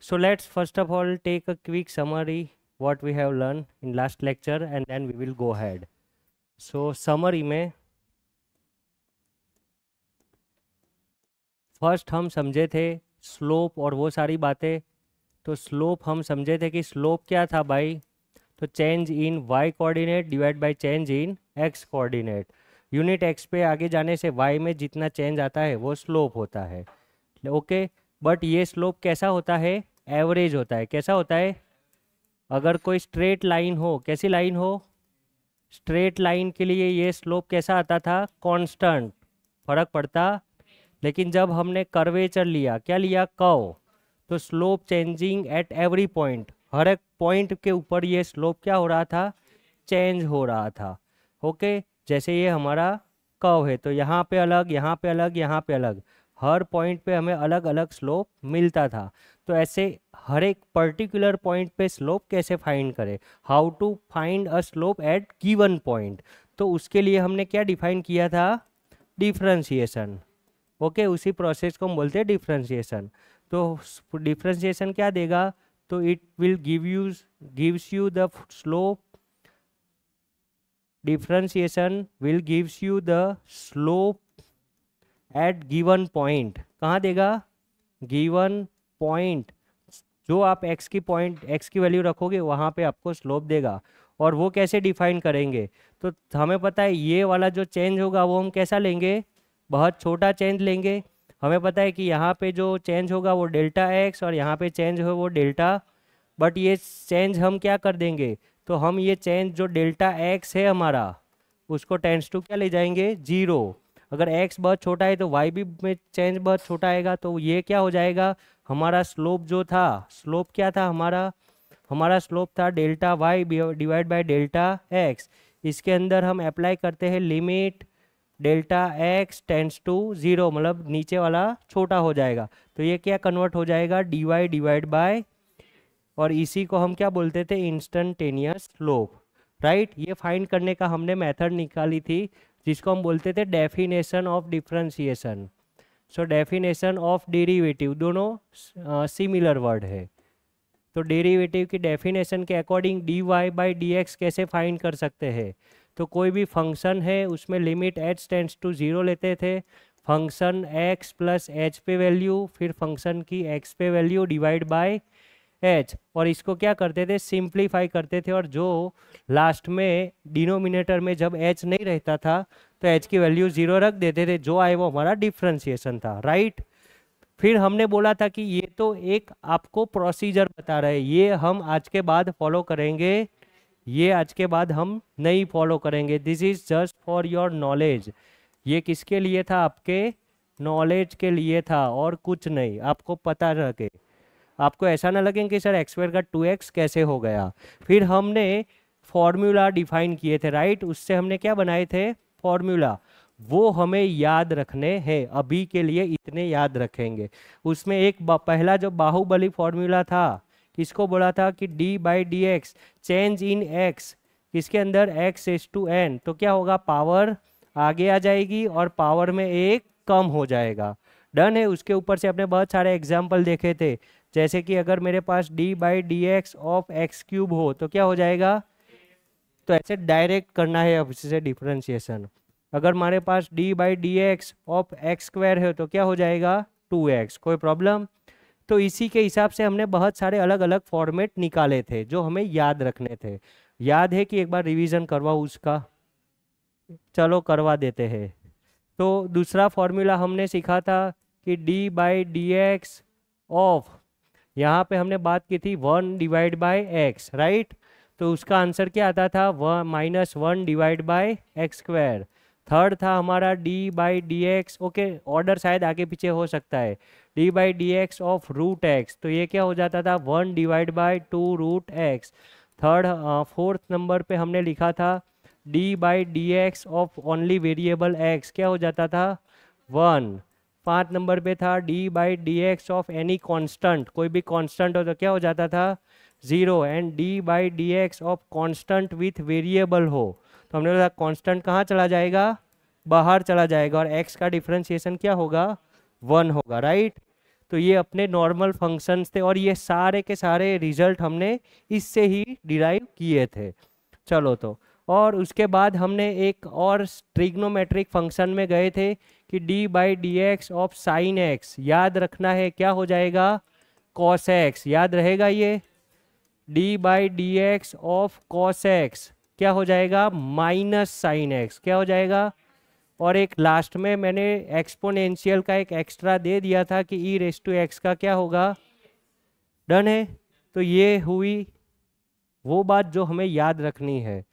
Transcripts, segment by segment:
So let's first of all take a quick summary what we have learned in last lecture and then we will go ahead. So summary में first हम समझे थे slope और वो सारी बातें। तो स्लोप हम समझे थे कि स्लोप क्या था भाई, तो change in y coordinate divide by change in x coordinate. Unit x पे आगे जाने से वाई में जितना चेंज आता है वो स्लोप होता है। ओके, बट ये स्लोप कैसा होता है, एवरेज होता है। कैसा होता है, अगर कोई स्ट्रेट लाइन हो, कैसी लाइन हो, स्ट्रेट लाइन के लिए ये स्लोप कैसा आता था, कांस्टेंट, फर्क पड़ता। लेकिन जब हमने कर्वेचर लिया, क्या लिया, कर्व, तो slope changing at every point, हर एक पॉइंट के ऊपर ये स्लोप क्या हो रहा था, चेंज हो रहा था। ओके, जैसे ये हमारा कर्व है तो यहाँ पे अलग, यहाँ पे अलग, यहाँ पे अलग, हर पॉइंट पे हमें अलग अलग स्लोप मिलता था। तो ऐसे हर एक पर्टिकुलर पॉइंट पे स्लोप कैसे फाइंड करें, how to find a slope at given point, तो उसके लिए हमने क्या डिफाइन किया था, डिफरेंशिएशन। ओके, उसी प्रोसेस को हम बोलते हैं डिफरेंशिएशन। तो डिफरेंशिएशन क्या देगा, तो it will gives you the slope, differentiation will gives you the slope at given point. कहाँ देगा, गिवन पॉइंट, जो आप x की वैल्यू रखोगे वहाँ पे आपको स्लोप देगा। और वो कैसे डिफाइन करेंगे, तो हमें पता है ये वाला जो चेंज होगा वो हम कैसा लेंगे, बहुत छोटा चेंज लेंगे। हमें पता है कि यहाँ पे जो चेंज होगा वो डेल्टा x और यहाँ पे चेंज हो वो डेल्टा, बट ये चेंज हम क्या कर देंगे, तो हम ये चेंज जो डेल्टा x है हमारा, उसको टेंस टू क्या ले जाएंगे, जीरो। अगर x बहुत छोटा है तो y भी में चेंज बहुत छोटा आएगा, तो ये क्या हो जाएगा, हमारा स्लोप जो था, स्लोप क्या था हमारा, हमारा स्लोप था delta y divide by delta x. इसके अंदर हम अप्लाई करते हैं limit delta x tends to zero, मतलब नीचे वाला छोटा हो जाएगा, तो ये क्या कन्वर्ट हो जाएगा, डी वाई डिवाइड बाय, और इसी को हम क्या बोलते थे, इंस्टेंटेनियस स्लोप। राइट, ये फाइंड करने का हमने मेथड निकाली थी जिसको हम बोलते थे definition of differentiation. So definition of derivative, दोनों सिमिलर वर्ड है। तो डेरिवेटिव की डेफिनेशन के according d Y by D x कैसे फाइंड कर सकते हैं, तो कोई भी फंक्शन है उसमें limit h tends to zero लेते थे, फंक्शन एक्स प्लस एच पे वैल्यू, फिर फंक्शन की एक्स पे वैल्यू डिवाइड बाय एच, और इसको क्या करते थे, सिंप्लीफाई करते थे, और जो लास्ट में डिनोमिनेटर में जब एच नहीं रहता था तो एच की वैल्यू जीरो रख देते थे, जो आए वो हमारा डिफरेंशिएशन था। राइट, फिर हमने बोला था कि ये तो एक आपको प्रोसीजर बता रहे हैं, ये हम आज के बाद फॉलो करेंगे, ये आज के बाद हम नहीं फॉलो करेंगे, this is just for your knowledge. ये किसके लिए था, आपके नॉलेज के लिए था और कुछ नहीं, आपको पता रखे, आपको ऐसा ना लगे कि सर एक्स स्क्वायर का 2x कैसे हो गया। फिर हमने फॉर्मूला डिफाइन किए थे, राइट, उससे हमने क्या बनाए थे, फॉर्मूला, वो हमें याद रखने हैं, अभी के लिए इतने याद रखेंगे। उसमें एक पहला जो बाहुबली फॉर्मूला था, किसको बोला था कि d by D x change in x, इसके अंदर x इज टू n, तो क्या होगा, पावर आगे आ जाएगी और पावर में एक कम हो जाएगा। डन है। उसके ऊपर से अपने बहुत सारे एग्जाम्पल देखे थे, जैसे कि अगर मेरे पास d by D x of x cube हो तो क्या हो जाएगा, तो ऐसे डायरेक्ट करना है अब इससे डिफरेंशिएशन। अगर हमारे पास d by D x of x square है तो क्या हो जाएगा, 2x, कोई प्रॉब्लम। तो इसी के हिसाब से हमने बहुत सारे अलग अलग फॉर्मेट निकाले थे जो हमें याद रखने थे। याद है कि एक बार रिवीजन करवाओ उसका, चलो करवा देते हैं। तो दूसरा फॉर्मूला हमने सीखा था कि d by D x of, यहाँ पे हमने बात की थी 1 डिवाइड बाय एक्स, राइट, तो उसका आंसर क्या आता था, -1 divide by x square. Third था हमारा d by D x, okay order शायद आगे पीछे हो सकता है, d by D x of root x, तो ये क्या हो जाता था 1 divide by 2 root x. Third fourth number पे हमने लिखा था d by D x of only variable x, क्या हो जाता था 1। 5 नंबर पे था d by D x of any constant, कोई भी कांस्टेंट हो तो क्या हो जाता था 0, and d by D x of constant with variable हो, तो हमने बोला कांस्टेंट कहाँ चला जाएगा, बाहर चला जाएगा, और x का डिफरेंशिएशन क्या होगा, 1 होगा। राइट, तो ये अपने नॉर्मल फंक्शंस थे और ये सारे के सारे रिजल्ट हमने इससे ही डिराइव किए थे। चलो तो और उसके बाद हमने एक और ट्रिग्नोमेट्रिक फंक्शन में गए थे कि D by D x of sine x, याद रखना है क्या हो जाएगा, कॉस एक्स, याद रहेगा ये। D by D x of cos x क्या हो जाएगा, माइनस साइन एक्स, क्या हो जाएगा। और एक लास्ट में मैंने एक्सपोनेंशियल का एक एक्स्ट्रा दे दिया था कि ई रेस टू एक्स का क्या होगा, डन है। तो ये हुई वो बात जो हमें याद रखनी है,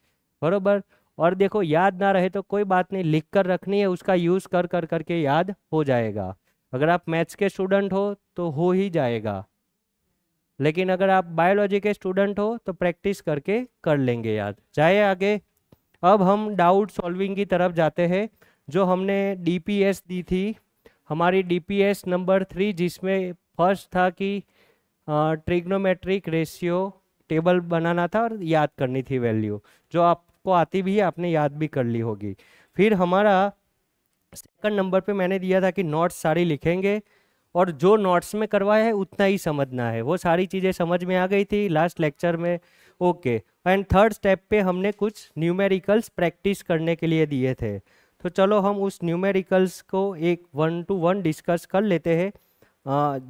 बरोबर। और देखो याद ना रहे तो कोई बात नहीं, लिख कर रखनी है, उसका यूज़ कर कर करके याद हो जाएगा। अगर आप मैथ्स के स्टूडेंट हो तो हो ही जाएगा, लेकिन अगर आप बायोलॉजी के स्टूडेंट हो तो प्रैक्टिस करके कर लेंगे याद। जाए आगे। अब हम डाउट सॉल्विंग की तरफ जाते हैं। जो हमने डीपीएस दी थी, हमारी डीपीएस नंबर 3, जिसमें फर्स्ट था कि ट्रिग्नोमेट्रिक रेशियो टेबल बनाना था और याद करनी थी वैल्यू, जो आपको आती भी है, आपने याद भी कर ली होगी। फिर हमारा सेकंड नंबर पे मैंने दिया था कि नोट्स सारी लिखेंगे और जो नोट्स में करवाया है उतना ही समझना है। वो सारी चीज़ें समझ में आ गई थी लास्ट लेक्चर में, ओके। एंड थर्ड स्टेप पे हमने कुछ न्यूमेरिकल्स प्रैक्टिस करने के लिए दिए थे। तो चलो हम उस न्यूमेरिकल्स को एक 1 to 1 डिस्कस कर लेते हैं।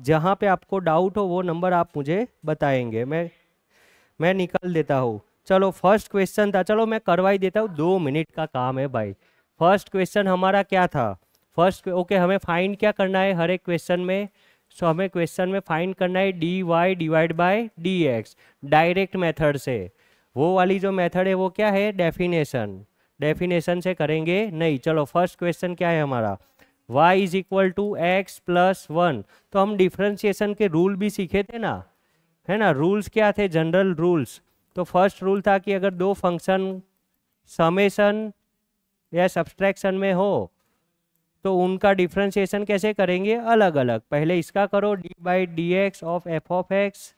जहाँ पे आपको डाउट हो वो नंबर आप मुझे बताएंगे, मैं निकाल देता हूँ। चलो फर्स्ट क्वेश्चन था, चलो मैं करवा ही देता हूँ, 2 मिनट का काम है भाई। फर्स्ट क्वेश्चन हमारा क्या था, फर्स्ट ओके हमें फाइंड क्या करना है हर एक क्वेश्चन में। सो हमें क्वेश्चन में फाइंड करना है d y divide by d x direct method से। वो वाली जो मेथड है वो क्या है, डेफिनेशन, डेफिनेशन से करेंगे नहीं। चलो फर्स्ट क्वेश्चन क्या है हमारा, y is equal to x plus 1। तो हम डिफ्रेंशिएशन के रूल भी सीखे थे ना, है ना। रूल्स क्या थे, जनरल रूल्स। तो फर्स्ट रूल था कि अगर दो फंक्शन समेशन या सब्सट्रैक्शन में हो तो उनका डिफ्रेंशिएशन कैसे करेंगे, अलग अलग। पहले इसका करो D by D x of F of x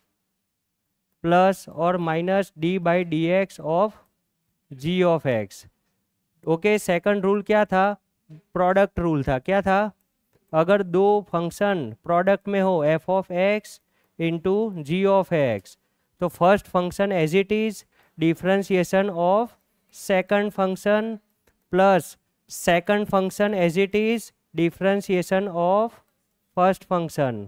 plus और minus D by D x of G of X, okay. Second rule क्या था, प्रोडक्ट रूल था। क्या था, अगर दो फंक्शन प्रोडक्ट में हो F of X into G of x, तो first function as it is differentiation of second function plus second function as it is differentiation of first function,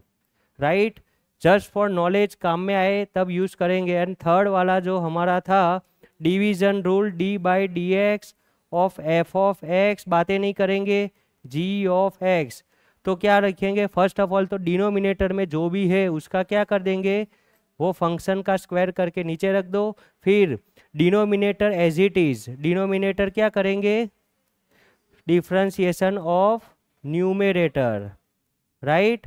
right. Just for knowledge, काम में आए तब use करेंगे। And third वाला जो हमारा था division rule, D by D x of F of x, बातें नहीं करेंगे, जी ऑफ एक्स। तो क्या रखेंगे, फर्स्ट ऑफ ऑल तो डिनोमिनेटर में जो भी है उसका क्या कर देंगे, वो फंक्शन का स्क्वायर करके नीचे रख दो। फिर denominator as it is, denominator क्या करेंगे, differentiation of numerator, right.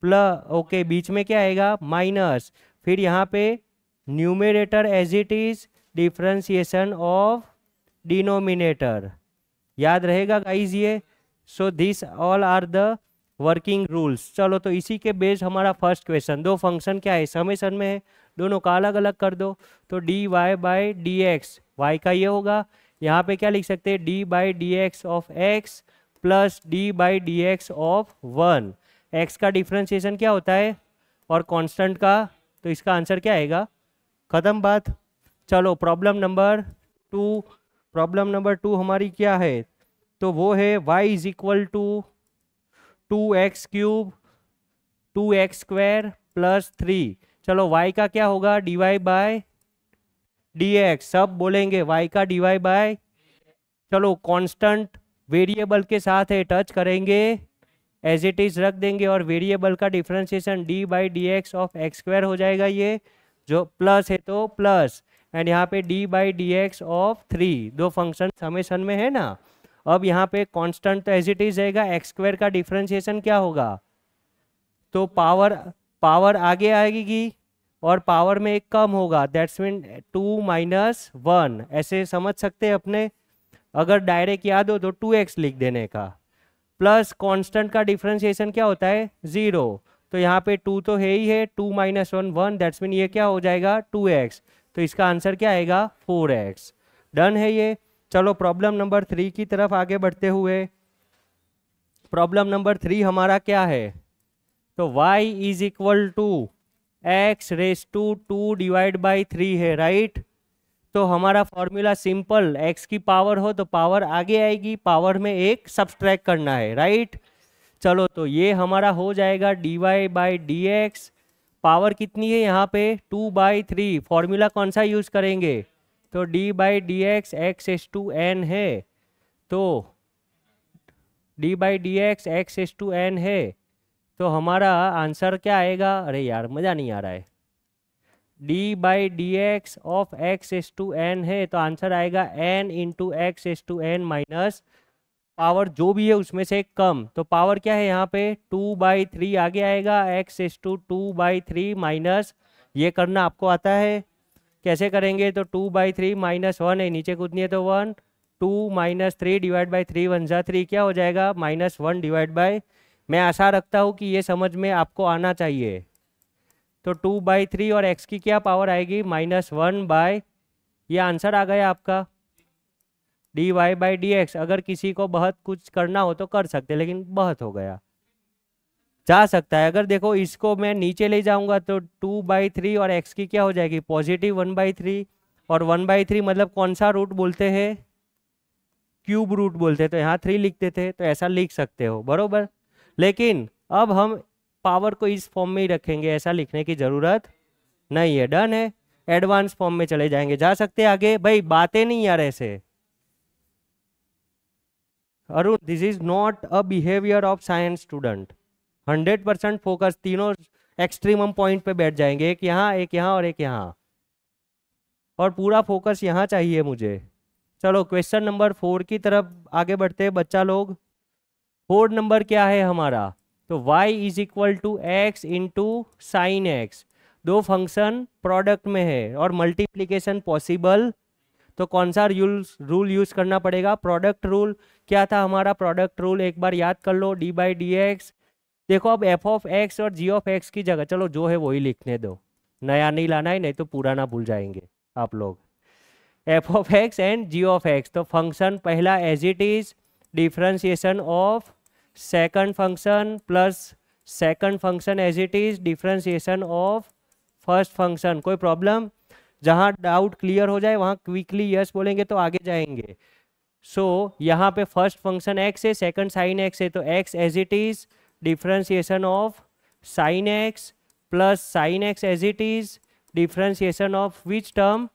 Plus okay, बीच में क्या आएगा, माइनस। फिर यहाँ पे numerator as it is differentiation of denominator, याद रहेगा गाइज ये। So this all are the working rules. चलो तो इसी के बेस हमारा फर्स्ट क्वेश्चन, दो फंक्शन क्या है, समेशन में है, दोनों का अलग अलग कर दो। तो d Y by D x, y का ये होगा, यहाँ पे क्या लिख सकते हैं, d by D x of x plus d by D x of 1। X का डिफ्रेंशिएशन क्या होता है और कांस्टेंट का, तो इसका आंसर क्या आएगा, खत्म बात। चलो प्रॉब्लम नंबर 2, प्रॉब्लम नंबर 2 हमारी क्या है, तो वो है y is equal to 2x cube 2x square plus 3। चलो y का क्या होगा, d y by d x, सब बोलेंगे y का डी वाई बाय। चलो कांस्टेंट वेरिएबल के साथ है, टच करेंगे एज इट इज रख देंगे और वेरिएबल का differentiation D by D x of x square हो जाएगा, ये जो प्लस है तो प्लस, एंड यहाँ पे D by D x of 3, दो फंक्शन समेशन में है ना। अब यहाँ पे कांस्टेंट तो एज इट इज रहेगा, एक्स स्क्वायर का डिफरेंशिएशन क्या होगा, तो पावर आगे आएगी और पावर में एक कम होगा, दैट्स मीन 2 माइनस 1, ऐसे समझ सकते हैं अपने। अगर डायरेक्ट याद हो तो 2x लिख देने का, प्लस कांस्टेंट का डिफरेंशिएशन क्या होता है, 0। तो यहाँ पे 2 तो है ही है, 2 माइनस 1 1, दैट्स मीन ये क्या हो जाएगा 2x। तो इसका आंसर क्या आएगा 4x, डन है ये। चलो प्रॉब्लम नंबर 3 की तरफ आगे बढ़ते हुए, प्रॉब्लम नंबर 3 हमारा क्या है, तो y is equal to x raise to 2 divide by 3 है, राइट। तो हमारा फॉर्मूला सिंपल, x की पावर हो तो पावर आगे आएगी, पावर में एक सब्सट्रैक्ट करना है, राइट। चलो तो ये हमारा हो जाएगा dy by D x. Power कितनी है यहाँ पे 2/3, फॉर्मूला कौन सा यूज करेंगे, तो d by D x x s to n है, तो d by D x x s to n है। तो हमारा आंसर क्या आएगा, अरे यार मज़ा नहीं आ रहा है, d by D x of x s to n है, तो आंसर आएगा n into x s to n minus power जो भी है उसमें से कम। तो पावर क्या है यहाँ पे 2/3 आगे आएगा, एक्स एस टू 2/3 माइनस, ये करना आपको आता है, कैसे करेंगे, तो 2/3 माइनस 1 है, नीचे कूदनी है तो 1, 2 माइनस 3 डिवाइड बाई 3 1 जा 3, क्या हो जाएगा -1 डिवाइड बाई, मैं आशा रखता हूँ कि ये समझ में आपको आना चाहिए। तो 2/3 और x की क्या पावर आएगी -1/, ये आंसर आ गया आपका dy बाई डी एक्स। अगर किसी को बहुत कुछ करना हो तो कर सकते, लेकिन बहुत हो गया, जा सकता है। अगर देखो इसको मैं नीचे ले जाऊंगा तो 2/3 और x की क्या हो जाएगी पॉजिटिव 1/3, और 1/3 मतलब कौन सा रूट बोलते हैं, क्यूब रूट बोलते हैं, तो यहाँ 3 लिखते थे, तो ऐसा लिख सकते हो बरोबर। लेकिन अब हम पावर को इस फॉर्म में ही रखेंगे, ऐसा लिखने की ज़रूरत नहीं है, डन है। एडवांस फॉर्म में चले जाएंगे, जा सकते हैं आगे, भाई बातें नहीं यार ऐसे। Arun, this is not a behaviour of science student. 100% focus, तीनों एक्सट्रीमम पॉइंट पे बैठ जाएंगे, एक यहाँ और एक यहाँ, और पूरा फोकस यहाँ चाहिए मुझे। चलो क्वेश्चन नंबर 4 की तरफ आगे बढ़ते हैं बच्चा लोग। 4 नंबर क्या है हमारा, तो y is equal to x into sine x, दो फंक्शन प्रोडक्ट में है और मल्टीप्लीकेशन पॉसिबल, तो कौन सा रूल यूज करना पड़ेगा, प्रोडक्ट रूल। क्या था हमारा प्रोडक्ट रूल, एक बार याद कर लो, d बाई डी एक्स। देखो अब f ऑफ एक्स और g ऑफ एक्स की जगह, चलो जो है वही लिखने दो, नया नहीं लाना है, नहीं तो पुराना भूल जाएंगे आप लोग। f of x and g of x, तो फंक्शन पहला as it is, differentiation of second function plus second function as it is, differentiation of first function. कोई प्रॉब्लम, जहाँ डाउट क्लियर हो जाए वहाँ क्विकली यस बोलेंगे तो आगे जाएंगे। सो यहाँ पे फर्स्ट फंक्शन x है, सेकंड साइन x है, तो x as it is, differentiation of sine x plus sine x as it is, differentiation of which term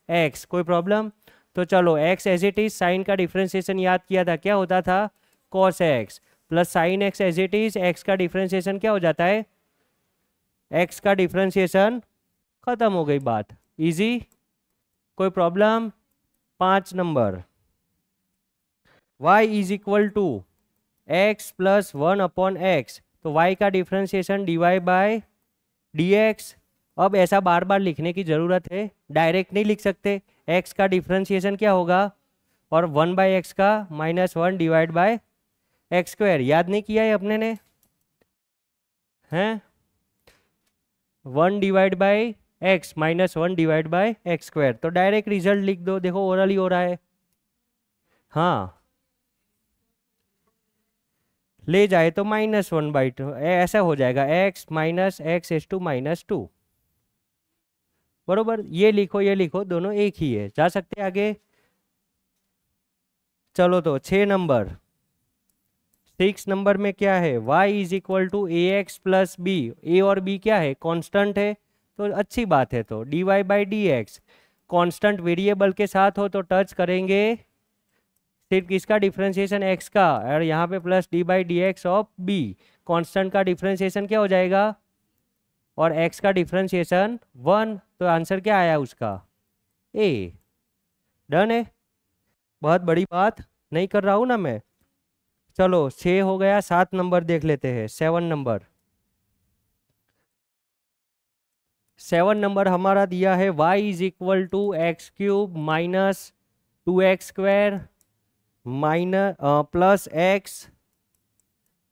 x। कोई प्रॉब्लम, तो चलो x as it is, sine का differentiation याद किया था, क्या होता था cos x, plus sine x as it is, x का डिफरेंशिएशन क्या हो जाता है, x का डिफरेंशिएशन, खत्म हो गई बात, इजी। कोई problem. 5 number, y is equal to x plus 1 upon x, तो y का differentiation dy by d x. अब ऐसा बार बार लिखने की ज़रूरत है, डायरेक्ट नहीं लिख सकते, x का डिफरेंशिएशन क्या होगा, और 1/x का -1 डिवाइड बाय एक्स स्क्वायर, याद नहीं किया है अपने ने, हैं 1 divide bye x -1 divide by x square, तो डायरेक्ट रिजल्ट लिख दो, देखो ओरल ही हो रहा है, हाँ ले जाए तो -1/2 ऐसा हो जाएगा, x minus x s to -2 बरोबर। ये लिखो दोनों एक ही है, जा सकते हैं आगे। चलो तो 6 नंबर, 6 नंबर में क्या है, y is equal to a x plus b, a और b क्या है कांस्टेंट है, तो अच्छी बात है, तो dy by D x, constant variable के साथ हो तो टच करेंगे सिर्फ किसका डिफरेंशिएशन x का, और यहाँ पे plus d by D x of b, constant का डिफरेंशिएशन क्या हो जाएगा, और x का डिफरेंशिएशन 1, तो आंसर क्या आया उसका a, डन है। बहुत बड़ी बात नहीं कर रहा हूँ ना मैं। चलो 6 हो गया, 7 नंबर देख लेते हैं, 7 नंबर। 7 नंबर हमारा दिया है y is equal to x cube minus 2x square minus plus x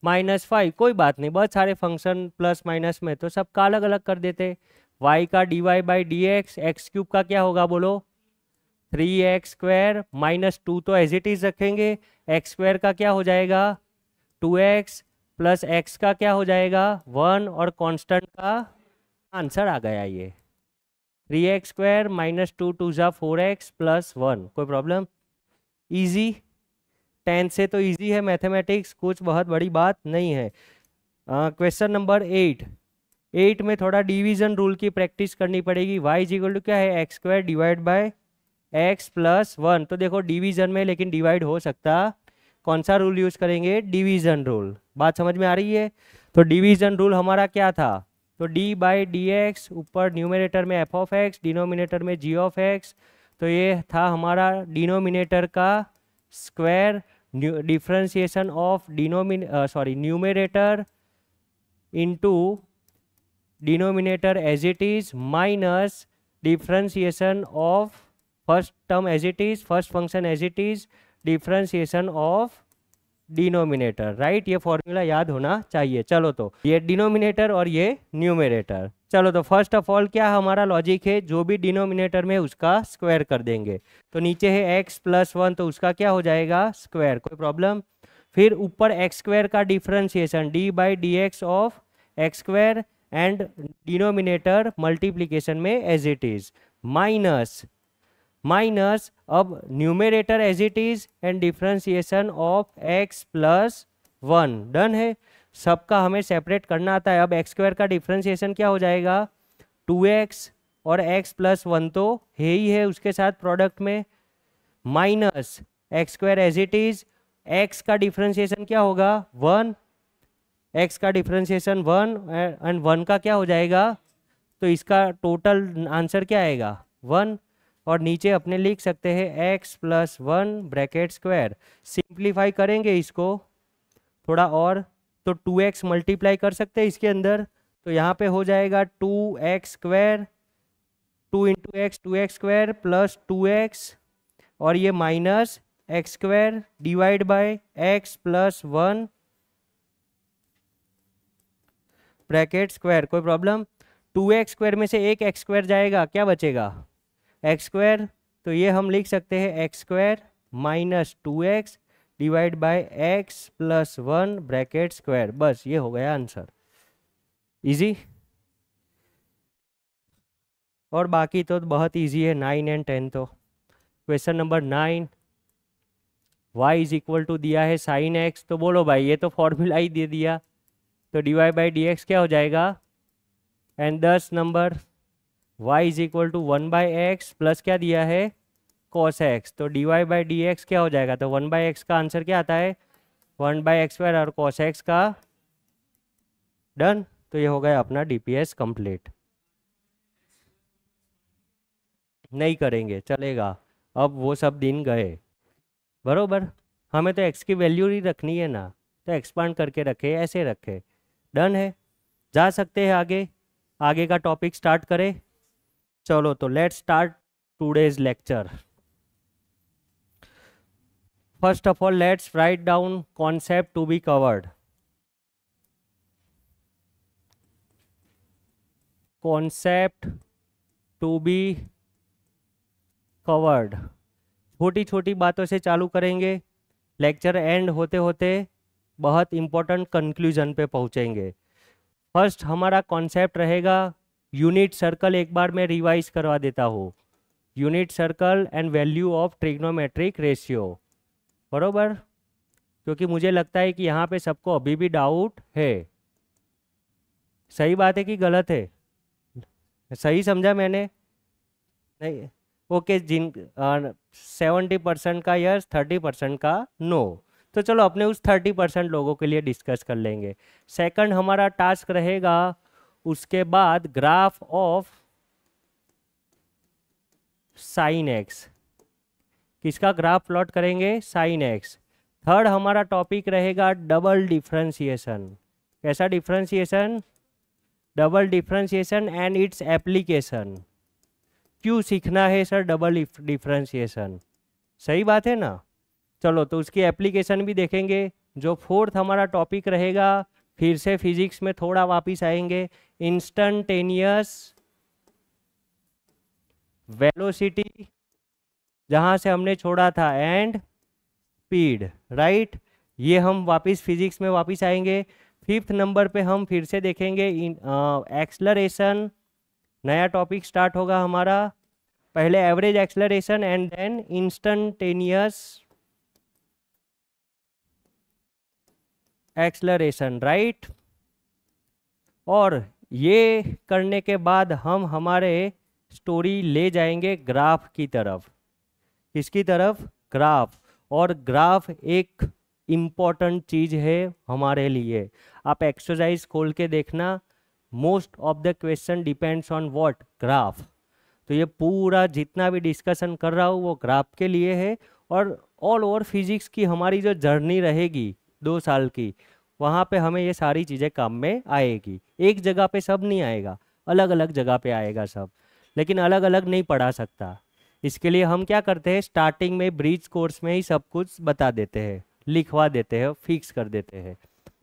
-5। कोई बात नहीं, बहुत सारे फंक्शन प्लस माइनस में, तो सबका अलग अलग कर देते। y का dy by D x, x cube का क्या होगा बोलो 3x स्क्वायर -2 तो एज इट इज रखेंगे, एक्स स्क्वायर का क्या हो जाएगा 2x प्लस एक्स का क्या हो जाएगा 1 और कांस्टेंट का आंसर आ गया ये 3x² माइनस 2 2 ज़ा 4x प्लस 1। कोई प्रॉब्लम? इजी, 10 से तो इजी है मैथमेटिक्स, कुछ बहुत बड़ी बात नहीं है। क्वेश्चन नंबर 8 में थोड़ा डिवीजन रूल की प्रैक्टिस करनी पड़ेगी। y इज इक्वल टू क्या है x² divide by x plus 1। तो देखो डिवीजन में लेकिन डिवाइड हो सकता, कौन सा रूल यूज करेंगे? Division rule. बात समझ में आ रही है? तो डिवीजन रूल हमारा क्या था? तो d बाई डी एक्स, ऊपर न्यूमरेटर में f ऑफ x, डिनोमिनेटर में g ऑफ x। तो ये था हमारा डिनोमिनेटर का square, differentiation of numerator into denominator as it is minus differentiation of first term as it is, first function as it is, differentiation of denominator. Right, ये formula याद होना चाहिए। चलो तो ये डिनोमिनेटर और ये न्यूमरेटर। चलो तो फर्स्ट ऑफ ऑल क्या हमारा लॉजिक है, जो भी डिनोमिनेटर में उसका स्क्वायर कर देंगे। तो नीचे है x प्लस 1, तो उसका क्या हो जाएगा स्क्वायर। कोई प्रॉब्लम? फिर ऊपर x² का differentiation d by D x of x² and denominator multiplication में एज इट इज माइनस अब numerator as it is and differentiation of x plus 1। Done है, सबका हमें सेपरेट करना आता है। अब x² का डिफरेंशिएशन क्या हो जाएगा 2x, और x प्लस 1 तो है ही है उसके साथ प्रोडक्ट में, minus x² as it is, x का डिफरेंशिएशन क्या होगा 1, x का डिफरेंशिएशन 1 एंड 1 का क्या हो जाएगा, तो इसका टोटल आंसर क्या आएगा 1। और नीचे अपने लिख सकते हैं x plus 1 bracket square. Simplify करेंगे इसको थोड़ा और, तो 2x मल्टीप्लाई कर सकते हैं इसके अंदर, तो यहाँ पे हो जाएगा 2x², 2 into x 2x² plus 2x, और ये minus x² divide by x plus 1 bracket square. कोई प्रॉब्लम? 2x² में से एक x² जाएगा, क्या बचेगा x²। तो ये हम लिख सकते हैं x² minus 2x divide by x plus 1 bracket square. बस ये हो गया आंसर, इजी। और बाकी तो बहुत इजी है 9 एंड 10 तो। Question number 9, y is equal to दिया है साइन x। तो बोलो भाई, ये तो फॉर्मूला ही दे दिया, तो d Y by D x क्या हो जाएगा। And 10 number y is equal to 1 by x plus क्या दिया है cos x। तो d Y by D x क्या हो जाएगा, तो 1 बाई एक्स का आंसर क्या आता है 1 बाई x² और cos x का। डन, तो ये हो गया अपना डीपीएस कंप्लीट। नहीं करेंगे चलेगा, अब वो सब दिन गए। बरोबर, हमें तो x की वैल्यू ही रखनी है ना, तो एक्सपांड करके रखे, ऐसे रखे। डन है, जा सकते हैं आगे। आगे का टॉपिक स्टार्ट करें। चलो तो let's start today's lecture. First of all let's write down concept to be covered. Concept to be covered, छोटी छोटी बातों से चालू करेंगे, लेक्चर एंड होते होते बहुत इंपॉर्टेंट कंक्लूजन पे पहुंचेंगे। फर्स्ट हमारा कॉन्सेप्ट रहेगा यूनिट सर्कल। एक बार मैं रिवाइज करवा देता हूँ, unit circle and value of trigonometric ratio. बरोबर, क्योंकि मुझे लगता है कि यहाँ पे सबको अभी भी डाउट है। सही बात है कि गलत है? सही समझा मैंने? नहीं, ओके। 70% का यस, 30% का नो। तो चलो अपने उस 30% लोगों के लिए डिस्कस कर लेंगे। सेकंड हमारा टास्क रहेगा उसके बाद ग्राफ ऑफ साइन एक्स। किसका ग्राफ प्लॉट करेंगे? Sine x. थर्ड हमारा टॉपिक रहेगा डबल डिफरेंशिएशन। कैसा differentiation? Double differentiation and its application. क्यों सीखना है सर डबल डिफरेंशिएशन? सही बात है ना। चलो तो उसकी एप्लीकेशन भी देखेंगे। जो फोर्थ हमारा टॉपिक रहेगा, फिर से फिजिक्स में थोड़ा वापस आएंगे, इंस्टेंटेनियस वेलोसिटी, जहां से हमने छोड़ा था, एंड स्पीड। राइट, ये हम वापस फिजिक्स में वापस आएंगे। 5th नंबर पे हम फिर से देखेंगे एक्सलरेशन, नया टॉपिक स्टार्ट होगा हमारा। पहले average acceleration and then instantaneous acceleration, right. और ये करने के बाद हम हमारे स्टोरी ले जाएंगे ग्राफ की तरफ। किसकी तरफ? ग्राफ। और ग्राफ एक इम्पॉर्टेंट चीज़ है हमारे लिए। आप एक्सरसाइज खोल के देखना, most of the question depends on what? Graph. तो ये पूरा जितना भी डिस्कशन कर रहा हूँ वो ग्राफ के लिए है। और ऑल ओवर फिजिक्स की हमारी जो जर्नी रहेगी 2 साल की, वहाँ पे हमें ये सारी चीज़ें काम में आएगी। एक जगह पे सब नहीं आएगा, अलग अलग जगह पे आएगा सब, लेकिन अलग अलग नहीं पढ़ा सकता। इसके लिए हम क्या करते हैं, स्टार्टिंग में ब्रीज कोर्स में ही सब कुछ बता देते हैं, लिखवा देते हैं, फिक्स कर देते हैं।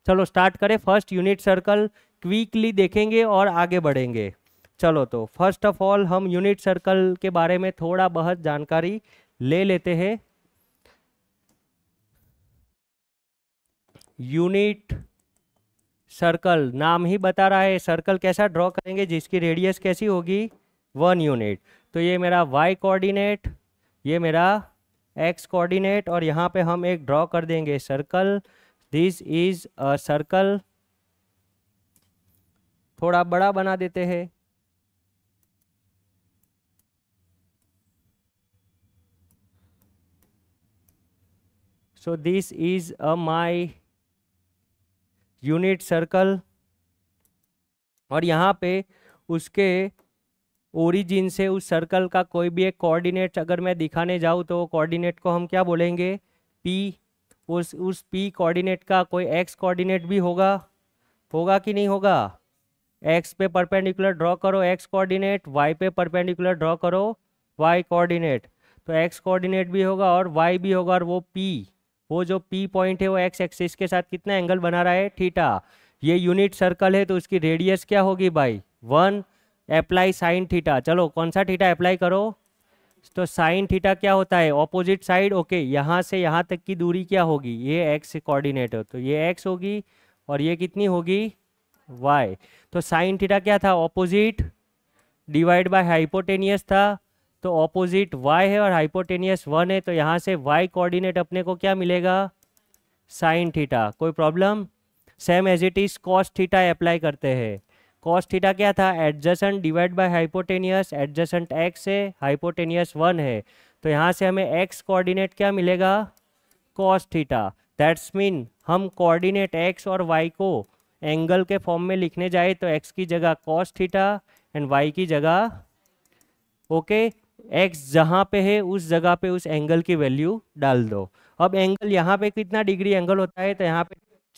चलो स्टार्ट करें। फर्स्ट यूनिट सर्कल क्विकली देखेंगे और आगे बढ़ेंगे। चलो तो फर्स्ट ऑफ ऑल हम यूनिट सर्कल के बारे में थोड़ा बहुत जानकारी ले लेते हैं। यूनिट सर्कल नाम ही बता रहा है, सर्कल कैसा ड्रॉ करेंगे जिसकी रेडियस कैसी होगी? 1 यूनिट। तो ये मेरा y कोऑर्डिनेट, ये मेरा x कोऑर्डिनेट, और यहाँ पे हम एक ड्रॉ कर देंगे circle. This is a circle. थोड़ा बड़ा बना देते हैं। So this is a my unit circle. और यहाँ पे उसके ओरिजिन से उस सर्कल का कोई भी एक कोऑर्डिनेट अगर मैं दिखाने जाऊँ तो कोऑर्डिनेट को हम क्या बोलेंगे? P। उस P कोऑर्डिनेट का कोई x कोऑर्डिनेट भी होगा, होगा कि नहीं होगा? x पे परपेंडिकुलर ड्रॉ करो x कोऑर्डिनेट, y पे परपेंडिकुलर ड्रॉ करो y कोऑर्डिनेट। तो x कोऑर्डिनेट भी होगा और y भी होगा, और वो P, वो जो P पॉइंट है वो x एक्सिस के साथ कितना एंगल बना रहा है? थीटा। ये यूनिट सर्कल है तो उसकी रेडियस क्या होगी भाई? 1। Apply sine theta. चलो कौन सा थीटा अप्लाई करो? तो साइन थीटा क्या होता है? Opposite side. ओके, यहाँ से यहाँ तक की दूरी क्या होगी? ये एक्स कोऑर्डिनेट हो तो ये एक्स होगी, और ये कितनी होगी? वाई। तो साइन थीटा क्या था? ऑपोजिट डिवाइड बाय हाइपोटेनियस था। तो ऑपोजिट वाई है और हाइपोटेनियस 1 है, तो यहाँ से वाई कोऑर्डिनेट अपने को क्या मिलेगा? Sine theta. कोई problem? Same as it is cos theta apply करते हैं। कॉस थीटा क्या था? Adjacent divide by hypotenuse. Adjacent x है, हाइपोटेनियस 1 है, तो यहाँ से हमें एक्स कोऑर्डिनेट क्या मिलेगा? Cos theta. दैट्स मीन हम कोऑर्डिनेट एक्स और वाई को एंगल के फॉर्म में लिखने जाए तो एक्स की जगह कॉस थीटा एंड वाई की जगह, ओके, एक्स जहाँ पे है उस जगह पे उस एंगल की वैल्यू डाल दो। अब एंगल यहाँ पे कितना डिग्री एंगल होता है? तो यहाँ पे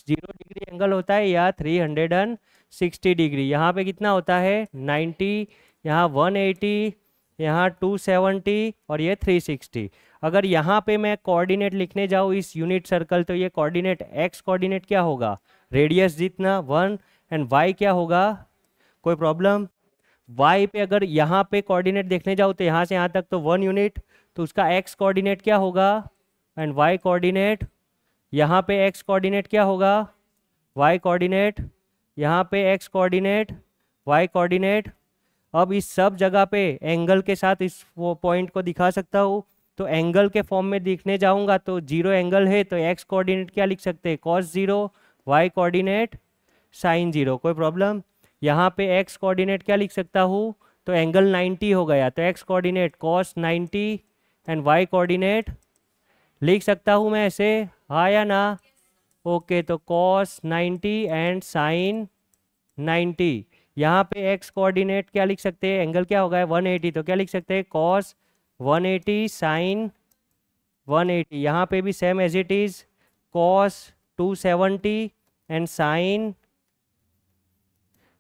0 डिग्री एंगल होता है या 360 डिग्री। यहाँ पे कितना होता है? 90, यहाँ 180, यहाँ 270 और ये 360। अगर यहाँ पे मैं कोऑर्डिनेट लिखने जाऊँ इस यूनिट सर्कल, तो ये कोऑर्डिनेट एक्स कोऑर्डिनेट क्या होगा? रेडियस जितना 1, एंड वाई क्या होगा? कोई प्रॉब्लम? वाई पे अगर यहाँ पे कोऑर्डिनेट देखने जाओ तो यहाँ से यहाँ तक तो 1 यूनिट, तो उसका एक्स कोऑर्डिनेट क्या होगा? एंड वाई कोऑर्डिनेट, यहाँ पे एक्स कोऑर्डिनेट क्या होगा? वाई कोऑर्डिनेट, यहाँ पे एक्स कोऑर्डिनेट, वाई कोऑर्डिनेट। अब इस सब जगह पे एंगल के साथ इस पॉइंट को दिखा सकता हूँ। तो एंगल के फॉर्म में दिखने जाऊँगा तो 0 एंगल है, तो एक्स कोऑर्डिनेट क्या लिख सकते हैं? Cos 0, y coordinate sine 0। कोई प्रॉब्लम? यहाँ पे एक्स कोऑर्डिनेट क्या लिख सकता हूँ? तो एंगल 90 हो गया, तो x coordinate cos 90 and y coordinate लिख सकता हूँ मैं ऐसे, हाँ या ना? ओके, तो कॉस 90 एंड साइन 90। यहाँ पे एक्स कोऑर्डिनेट क्या लिख सकते हैं? एंगल क्या होगा? 180, तो क्या लिख सकते हैं? Cos 180 sine 180। यहाँ पे भी same as it is cos 270 and sine,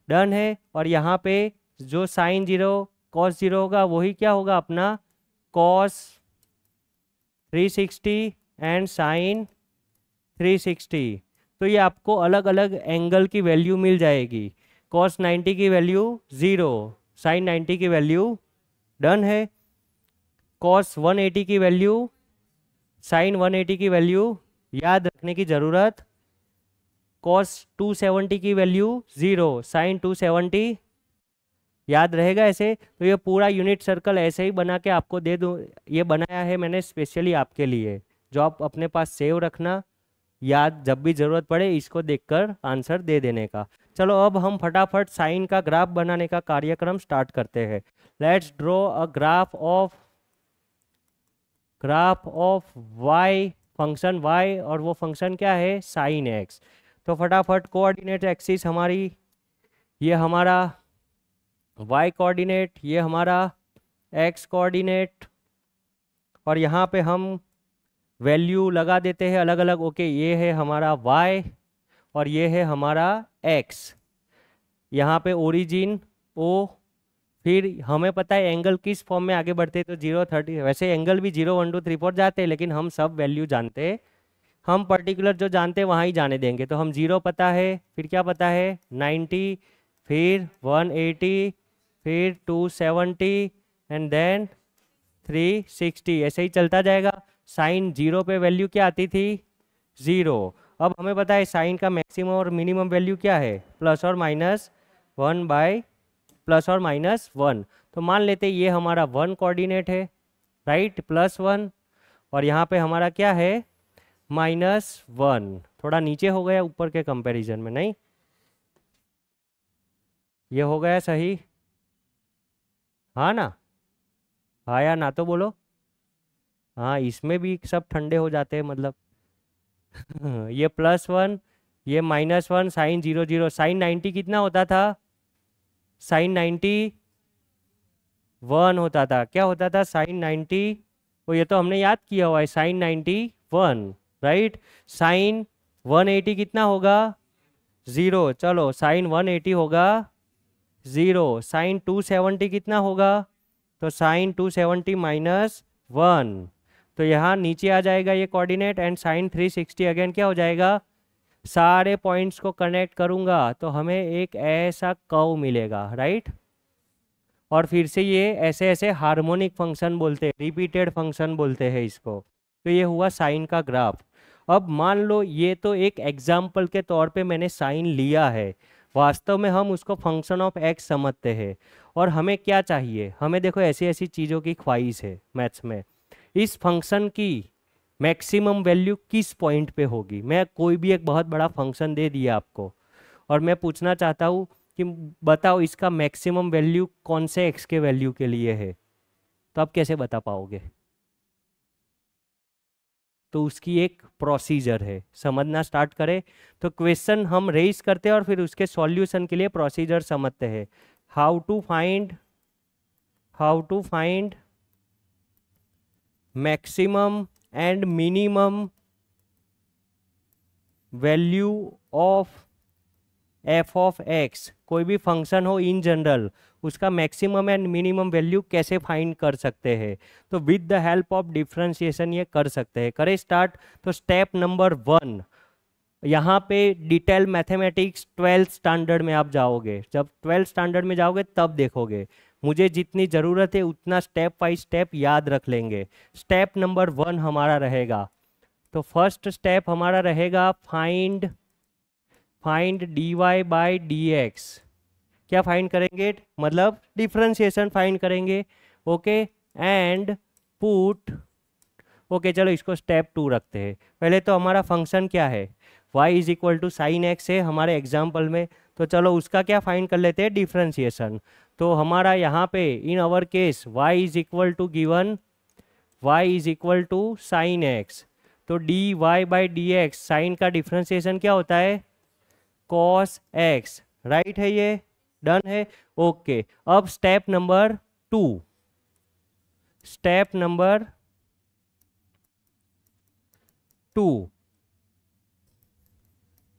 done है। और यहाँ पे जो साइन 0 कॉस 0 होगा वही क्या होगा अपना? Cos 360 and sine 360। तो ये आपको अलग अलग एंगल की वैल्यू मिल जाएगी। कॉस 90 की वैल्यू 0, साइन 90 की वैल्यू, डन है। कॉस 180 की वैल्यू, साइन 180 की वैल्यू याद रखने की ज़रूरत cos 270 की वैल्यू 0, sin 270 याद रहेगा ऐसे। तो ये पूरा यूनिट सर्कल ऐसे ही बना के आपको दे दूँ, ये बनाया है मैंने स्पेशली आपके लिए, जो आप अपने पास सेव रखना, याद जब भी ज़रूरत पड़े इसको देखकर आंसर दे देने का। चलो अब हम फटाफट साइन का ग्राफ बनाने का कार्यक्रम स्टार्ट करते हैं। Let's draw a graph of y, function y, और वो फंक्शन क्या है, साइन x। तो फटाफट कोऑर्डिनेट एक्सिस हमारी, ये हमारा y कोऑर्डिनेट, ये हमारा x कोऑर्डिनेट, और यहाँ पे हम वैल्यू लगा देते हैं अलग अलग। ओके, ये है हमारा y और ये है हमारा x। यहाँ पे ओरिजिन O, फिर हमें पता है एंगल किस फॉर्म में आगे बढ़ते हैं, तो 0 30, वैसे एंगल भी 0 1 2 3 4 जाते हैं, लेकिन हम सब वैल्यू जानते हैं, हम पर्टिकुलर जो जानते हैं वहाँ ही जाने देंगे। तो हम 0 पता है, फिर क्या पता है 90, फिर 180, फिर 270 एंड देन 360, ऐसे ही चलता जाएगा। साइन 0 पे वैल्यू क्या आती थी, 0। अब हमें पता है साइन का मैक्सिमम और मिनिमम वैल्यू क्या है, प्लस और माइनस 1। तो मान लेते ये हमारा 1 कोऑर्डिनेट है, राइट, +1, और यहाँ पे हमारा क्या है -1। थोड़ा नीचे हो गया ऊपर के कंपैरिजन में, नहीं ये हो गया सही, हाँ ना, हाँ या ना तो बोलो। हाँ, इसमें भी सब ठंडे हो जाते हैं मतलब। ये +1, ये -1, साइन 0 0, साइन 90 कितना होता था, साइन 90 1 होता था। क्या होता था साइन 90, वो ये तो हमने याद किया हुआ है, साइन 91, राइट। साइन 180 कितना होगा, 0। चलो साइन 180 होगा 0। साइन 270 कितना होगा, तो साइन 270 -1। तो यहाँ नीचे आ जाएगा ये कोऑर्डिनेट, एंड साइन 360 अगेन क्या हो जाएगा, सारे पॉइंट्स को कनेक्ट करूँगा तो हमें एक ऐसा कर्व मिलेगा, राइट। और फिर से ये ऐसे ऐसे हार्मोनिक फंक्शन बोलते हैं, रिपीटेड फंक्शन बोलते हैं इसको। तो ये हुआ साइन का ग्राफ। अब मान लो ये तो एक एग्जाम्पल के तौर पे मैंने साइन लिया है, वास्तव में हम उसको फंक्शन ऑफ एक्स समझते हैं। और हमें क्या चाहिए, हमें देखो ऐसी ऐसी चीज़ों की ख्वाहिश है मैथ्स में, इस फंक्शन की मैक्सिमम वैल्यू किस पॉइंट पे होगी। मैं कोई भी एक बहुत बड़ा फंक्शन दे दिया आपको, और मैं पूछना चाहता हूँ कि बताओ इसका मैक्सिमम वैल्यू कौन से एक्स के वैल्यू के लिए है, तो आप कैसे बता पाओगे। तो उसकी एक प्रोसीजर है, समझना स्टार्ट करें तो क्वेश्चन हम रेज करते हैं और फिर उसके सॉल्यूशन के लिए प्रोसीजर समझते हैं। How to find maximum and minimum value of f of x, कोई भी फंक्शन हो इन जनरल, उसका मैक्सिमम एंड मिनिमम वैल्यू कैसे फाइंड कर सकते हैं। तो with the help of differentiation ये कर सकते हैं। करें स्टार्ट। तो स्टेप नंबर 1, यहाँ पे डिटेल मैथमेटिक्स 12th स्टैंडर्ड में आप जाओगे, जब 12th स्टैंडर्ड में जाओगे तब देखोगे, मुझे जितनी ज़रूरत है उतना स्टेप बाई स्टेप याद रख लेंगे। स्टेप नंबर 1 हमारा रहेगा, तो फर्स्ट स्टेप हमारा रहेगा फाइंड dy बाई dx। क्या फाइंड करेंगे, मतलब डिफरेंशिएशन फाइंड करेंगे, ओके। एंड पुट, ओके चलो इसको स्टेप 2 रखते हैं। पहले तो हमारा फंक्शन क्या है, y is equal to sine x है हमारे एग्जाम्पल में, तो चलो उसका क्या फाइंड कर लेते हैं, डिफरेंशिएशन। तो हमारा यहाँ पे in our case y is equal to given, y is equal to sine x, तो dy बाई dx, साइन का डिफरेंशिएशन क्या होता है, cos x, राइट है, ये डन है, ओके। अब step number 2,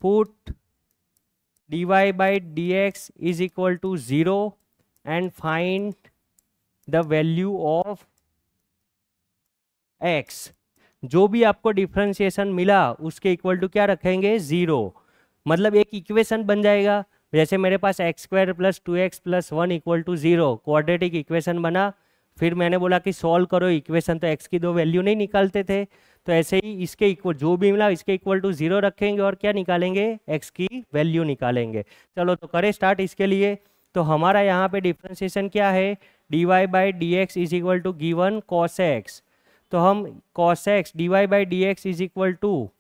put dy by dx is equal to 0 and find the value of x। जो भी आपको डिफरेंशिएशन मिला उसके इक्वल टू क्या रखेंगे, 0। मतलब एक इक्वेशन बन जाएगा, जैसे मेरे पास x² + 2x + 1 = 0 क्वाड्रेटिक इक्वेशन बना। फिर मैंने बोला कि सॉल्व करो इक्वेशन, तो x की 2 वैल्यू नहीं निकालते थे, तो ऐसे ही इसके इक्वल जो भी मिला इसके इक्वल टू 0 रखेंगे और क्या निकालेंगे, x की वैल्यू निकालेंगे। चलो तो करें स्टार्ट इसके लिए। तो हमारा यहाँ पे डिफ्रेंशिएशन क्या है, dy by D x is equal to given cos x. तो हम cos x dy by D x is equal to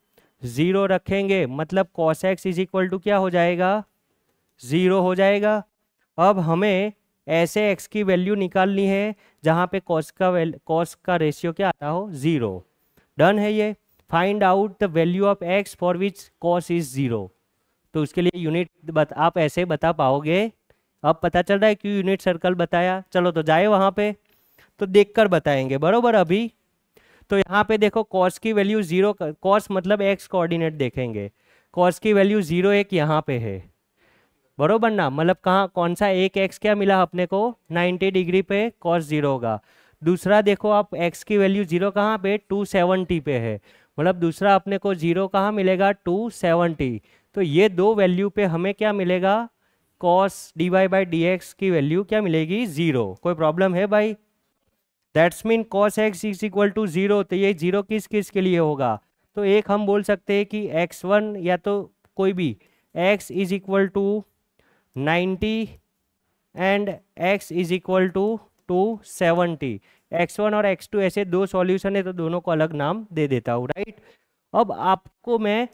0 रखेंगे, मतलब cos x is equal to क्या हो जाएगा, 0 हो जाएगा। अब हमें ऐसे x की वैल्यू निकालनी है जहाँ पे cos का रेशियो क्या आता हो, 0। डन है ये। Find out the value of x for which cos is 0। तो उसके लिए यूनिट आप ऐसे बता पाओगे। अब पता चल रहा है क्यों यूनिट सर्कल बताया। चलो तो जाए वहाँ पे, तो देखकर बताएंगे बरोबर। अभी तो यहाँ पे देखो cos की वैल्यू 0, cos मतलब x कोऑर्डिनेट देखेंगे, cos की वैल्यू 0 एक यहाँ पे है बरोबर ना, मतलब कहाँ कौन सा एक x क्या मिला अपने को, 90 डिग्री पे cos 0 होगा। दूसरा देखो आप x की वैल्यू 0 कहाँ पे, 270 पे है, मतलब दूसरा अपने को 0 कहाँ मिलेगा, 270। तो ये दो वैल्यू पे हमें क्या मिलेगा, cos dy by D x की वैल्यू क्या मिलेगी, 0। कोई प्रॉब्लम है भाई, that's mean cos x is equal to 0। तो ये 0 किस किस के लिए होगा, तो एक हम बोल सकते हैं कि x1 या तो कोई भी x is equal to 90 and x is equal to 270। x1 और x2 ऐसे दो सॉल्यूशन है तो दोनों को अलग नाम दे देता हूँ, राइट। अब आपको मैं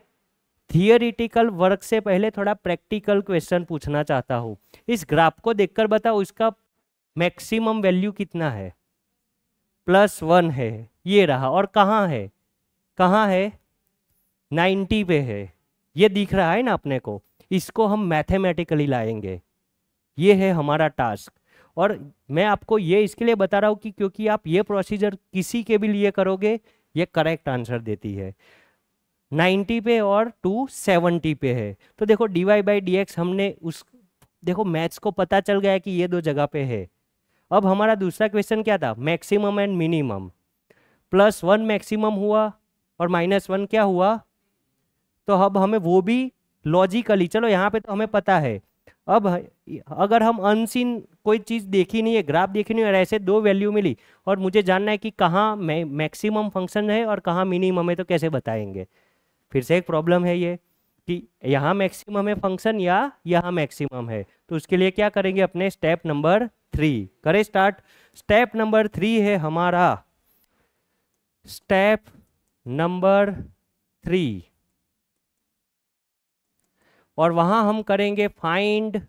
थियोरिटिकल वर्क से पहले थोड़ा प्रैक्टिकल क्वेश्चन पूछना चाहता हूँ। इस ग्राफ को देखकर बताओ इसका मैक्सिमम वैल्यू कितना है, +1 है, ये रहा। और कहाँ है, कहाँ है, 90 पे है, ये दिख रहा है ना अपने को। इसको हम मैथमेटिकली लाएंगे, ये है हमारा टास्क। और मैं आपको ये इसके लिए बता रहा हूँ कि क्योंकि आप ये प्रोसीजर किसी के भी लिए करोगे ये करेक्ट आंसर देती है। 90 पे और 270 पे है, तो देखो dy बाई डी एक्स हमने उस देखो मैथ्स को पता चल गया है कि ये दो जगह पे है। अब हमारा दूसरा क्वेश्चन क्या था, मैक्सिमम एंड मिनिमम। +1 मैक्सिमम हुआ और -1 क्या हुआ, तो अब हमें वो भी लॉजिकली, चलो यहाँ पे तो हमें पता है। अब अगर हम अनसीन कोई चीज़ देखी नहीं है, ग्राफ देखी नहीं है और ऐसे दो वैल्यू मिली और मुझे जानना है कि कहाँ मैक्सिमम फंक्शन है और कहाँ मिनिमम है, तो कैसे बताएंगे। फिर से एक प्रॉब्लम है ये कि यहाँ मैक्सिमम है फंक्शन या यहाँ मैक्सिमम है। तो उसके लिए क्या करेंगे, अपने स्टेप नंबर 3 करें स्टार्ट। स्टेप नंबर 3 है हमारा, स्टेप नंबर 3, और वहां हम करेंगे find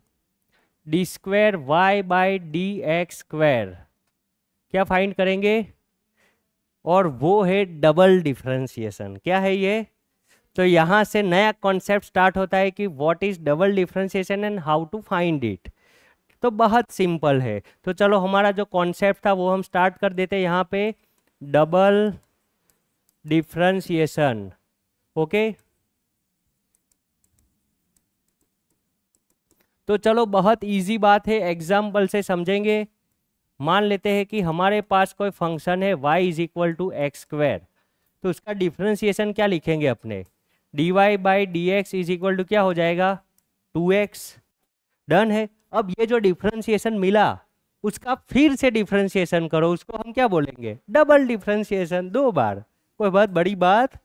d square y by D x square. क्या फाइंड करेंगे, और वो है डबल डिफरेंशिएशन। क्या है ये, तो यहाँ से नया कॉन्सेप्ट स्टार्ट होता है कि what is double differentiation and how to find it. तो बहुत सिंपल है। तो चलो हमारा जो कॉन्सेप्ट था वो हम स्टार्ट कर देते हैं यहाँ पे, डबल डिफरेंशिएशन। ओके, तो चलो बहुत इजी बात है, एग्जाम्पल से समझेंगे। मान लेते हैं कि हमारे पास कोई फंक्शन है y is equal to x square, तो उसका डिफरेंशिएशन क्या लिखेंगे अपने, dy by D x is equal to क्या हो जाएगा, 2x। डन है। अब ये जो डिफरेंशिएशन मिला उसका फिर से डिफरेंशिएशन करो, उसको हम क्या बोलेंगे, डबल डिफरेंशिएशन, 2 बार। कोई बहुत बड़ी बात,